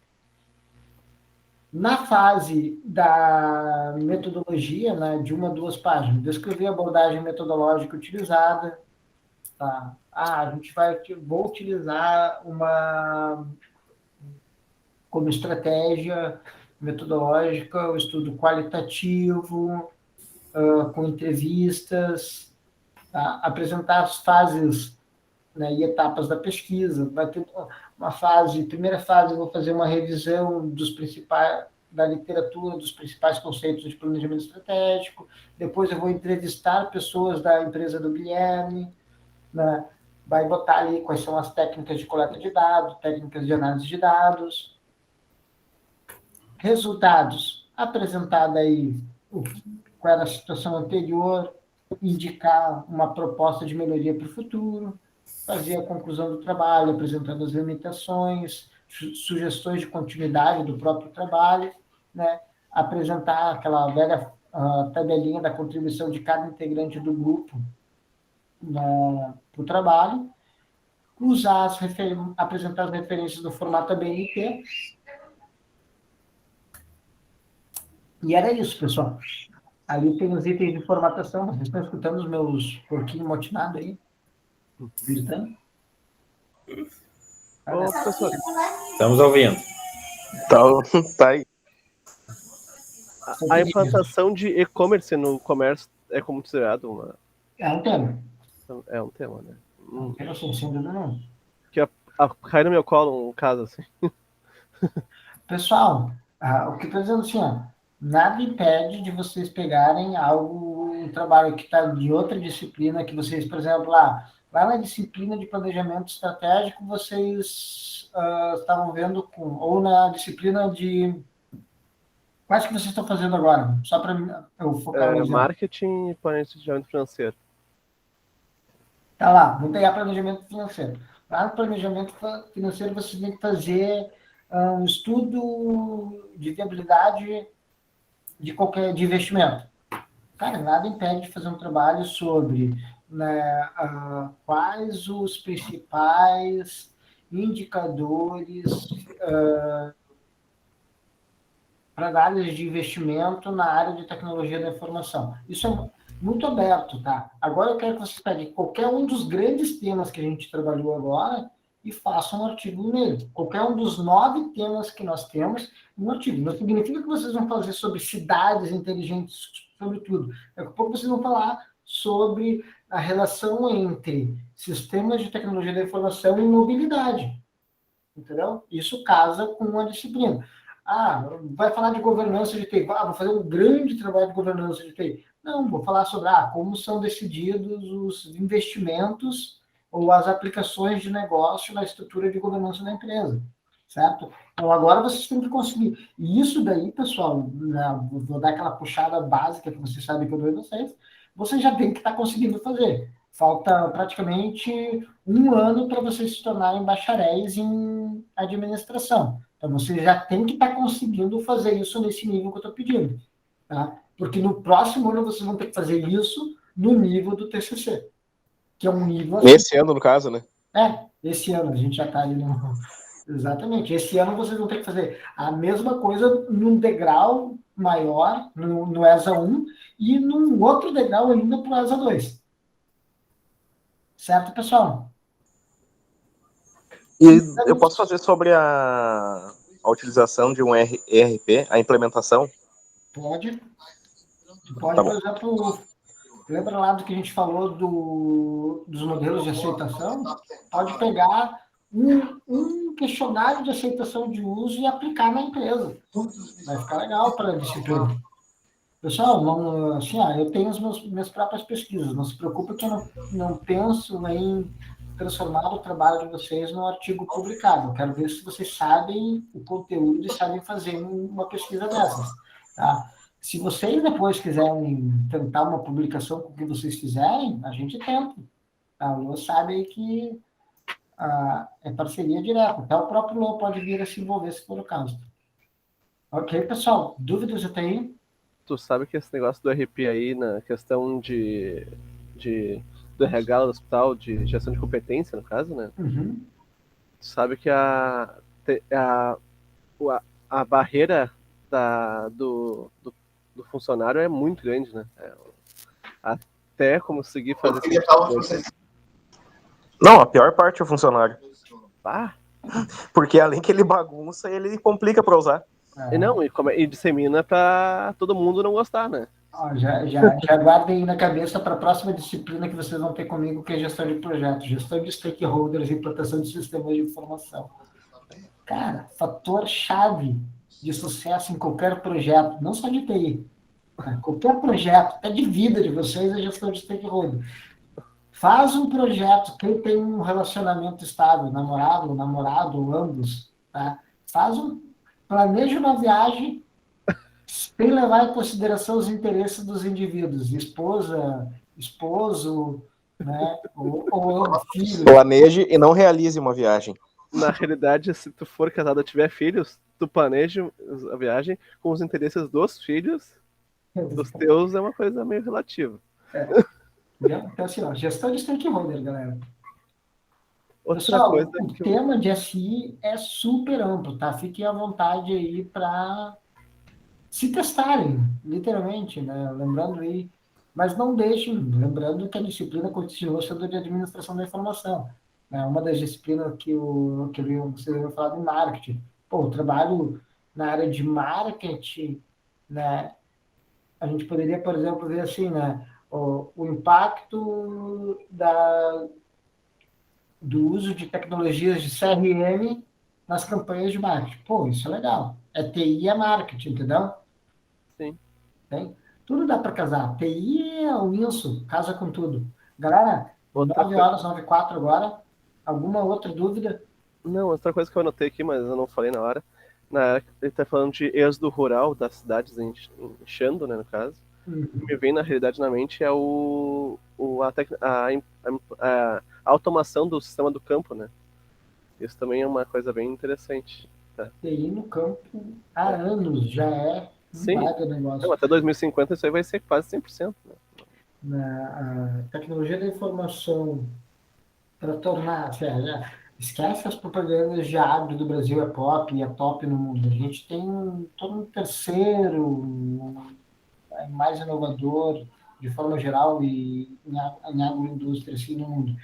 S1: Na fase da metodologia, né, de 1 a 2 páginas, descrever a abordagem metodológica utilizada. Tá? Vou utilizar como estratégia metodológica o estudo qualitativo, com entrevistas, tá? Apresentar as fases, né, e etapas da pesquisa. Vai ter uma primeira fase, eu vou fazer uma revisão da literatura dos principais conceitos de planejamento estratégico, depois eu vou entrevistar pessoas da empresa do Guilherme, né? Vai botar ali quais são as técnicas de coleta de dados, técnicas de análise de dados, resultados, apresentada aí qual era a situação anterior, indicar uma proposta de melhoria para o futuro, fazer a conclusão do trabalho, apresentando as limitações, sugestões de continuidade do próprio trabalho, né? Apresentar aquela velha tabelinha da contribuição de cada integrante do grupo para o trabalho, apresentar as referências do formato ABNT. E era isso, pessoal. Ali tem os itens de formatação. Vocês estão escutando os meus porquinhos motinados aí? Gritando?
S2: Ô, professor,
S9: Estamos ouvindo.
S6: Tá aí.
S2: a implantação de e-commerce no comércio é considerado uma...
S1: É um tema.
S2: É um tema, né?
S1: Eu não sei, sem dúvida não.
S2: Que cai no meu colo um caso assim.
S1: Pessoal, o que eu estou dizendo assim, ó, nada impede de vocês pegarem um trabalho que está de outra disciplina, que vocês, por exemplo, lá na disciplina de planejamento estratégico, vocês estavam vendo ou na disciplina de... Quais que vocês estão fazendo agora? Só para eu focar no exemplo.
S2: Marketing e planejamento financeiro.
S1: Tá lá, vou pegar planejamento financeiro. Lá no planejamento financeiro, você tem que fazer um estudo de viabilidade de investimento. Cara, nada impede de fazer um trabalho sobre, né, quais os principais indicadores para análise de investimento na área de tecnologia da informação. Isso é muito aberto, tá? Agora eu quero que vocês peguem qualquer um dos grandes temas que a gente trabalhou agora e façam um artigo nele. Qualquer um dos 9 temas que nós temos, um artigo. Não significa que vocês vão fazer sobre cidades inteligentes, sobre tudo. Daqui a pouco vocês vão falar sobre a relação entre sistemas de tecnologia da informação e mobilidade. Entendeu? Isso casa com uma disciplina. Vai falar de governança de TI. Vou fazer um grande trabalho de governança de TI. Não, vou falar sobre como são decididos os investimentos ou as aplicações de negócio na estrutura de governança da empresa, certo? Então, agora vocês têm que conseguir. E isso daí, pessoal, vou dar aquela puxada básica que vocês sabem que eu dou em vocês já têm que estar conseguindo fazer. Falta praticamente 1 ano para vocês se tornarem bacharéis em administração. Então, vocês já têm que estar conseguindo fazer isso nesse nível que eu estou pedindo, tá? Porque no próximo ano vocês vão ter que fazer isso no nível do TCC, que é um nível...
S6: Nesse ano, no caso, né?
S1: Esse ano, a gente já está ali no... Exatamente. Esse ano vocês vão ter que fazer a mesma coisa num degrau maior, no ESA 1, e num outro degrau ainda para o ESA 2. Certo, pessoal?
S6: E eu posso fazer sobre a utilização de um ERP, a implementação?
S1: Pode,
S6: Tá bom.
S1: por exemplo, lembra lá do que a gente falou dos modelos de aceitação? Pode pegar um questionário de aceitação de uso e aplicar na empresa. Vai ficar legal para a disciplina. Pessoal, eu tenho as minhas próprias pesquisas. Não se preocupe que eu não penso em transformar o trabalho de vocês num artigo publicado. Eu quero ver se vocês sabem o conteúdo e sabem fazer uma pesquisa dessas. Tá? Se vocês depois quiserem tentar uma publicação com o que vocês fizerem, a gente tenta. Tá? O Lô sabe aí que é parceria direta. Até o próprio Lô pode vir a se envolver se for o caso. Ok, pessoal? Dúvidas até aí?
S2: Tu sabe que esse negócio do RP aí, na questão do RH do hospital, de gestão de competência, no caso, né?
S1: Uhum.
S2: Tu sabe que a barreira do funcionário é muito grande, né? Até conseguir fazer esse
S6: Não, a pior parte é o funcionário.
S2: Porque
S6: além que ele bagunça, ele complica para usar.
S2: E dissemina para todo mundo não gostar, né?
S1: Já guardem aí na cabeça para a próxima disciplina que vocês vão ter comigo, que é gestão de projetos, gestão de stakeholders e implantação de sistemas de informação. Cara, fator-chave de sucesso em qualquer projeto, não só de TI, né? Qualquer projeto, até de vida de vocês, é gestão de stakeholder. Faz um projeto, quem tem um relacionamento estável, namorado, ou ambos, tá? Planeja uma viagem sem levar em consideração os interesses dos indivíduos, esposa, esposo, né? ou filho.
S6: Planeje e não realize uma viagem.
S2: Na realidade, se tu for casado e tiver filhos, tu planeja a viagem com os interesses dos filhos, dos teus é uma coisa meio relativa.
S1: Então, assim, ó, gestão de stakeholder, galera.
S2: Outra
S1: Pessoal,
S2: coisa
S1: o tema de SI é super amplo, tá? Fiquem à vontade aí para se testarem, literalmente, né? Lembrando aí, mas não deixem, lembrando que a disciplina continua sendo de administração da informação, né? Uma das disciplinas que vocês havia falado em marketing. Pô, o trabalho na área de marketing, né? A gente poderia, por exemplo, ver assim, né? O impacto do uso de tecnologias de CRM nas campanhas de marketing. Pô, isso é legal. É TI, é marketing, entendeu?
S2: Sim.
S1: Tem? Tudo dá para casar. TI é o Wilson, casa com tudo. Galera, 9h, 9h04 agora. Alguma outra dúvida?
S2: Não, outra coisa que eu anotei aqui, mas eu não falei na hora. Ele está falando de êxodo rural das cidades inchando, né, no caso.
S1: Uhum.
S2: O que me vem, na realidade, na mente é a automação do sistema do campo, né? Isso também é uma coisa bem interessante. Tá?
S1: TI no campo há anos já é um baita negócio.
S2: Não, até 2050 isso aí vai ser quase 100%. Né?
S1: A tecnologia da informação para tornar... Esquece as propagandas de agro do Brasil é pop e é top no mundo. A gente tem todo um terceiro mais inovador de forma geral e em agroindústria assim, no mundo.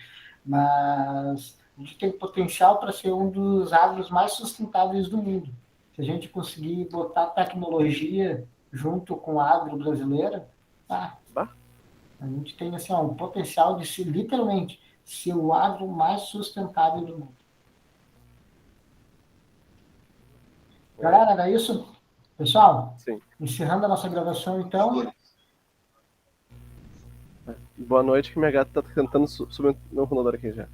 S1: Mas a gente tem potencial para ser um dos agros mais sustentáveis do mundo. Se a gente conseguir botar tecnologia junto com o agro brasileiro, tá? A gente tem assim, um potencial de ser, literalmente, ser o agro mais sustentável do mundo. Galera, era isso? Pessoal,
S2: sim.
S1: Encerrando a nossa gravação, então.
S2: Boa noite, que minha gata tá tentando subir no fundador aqui já.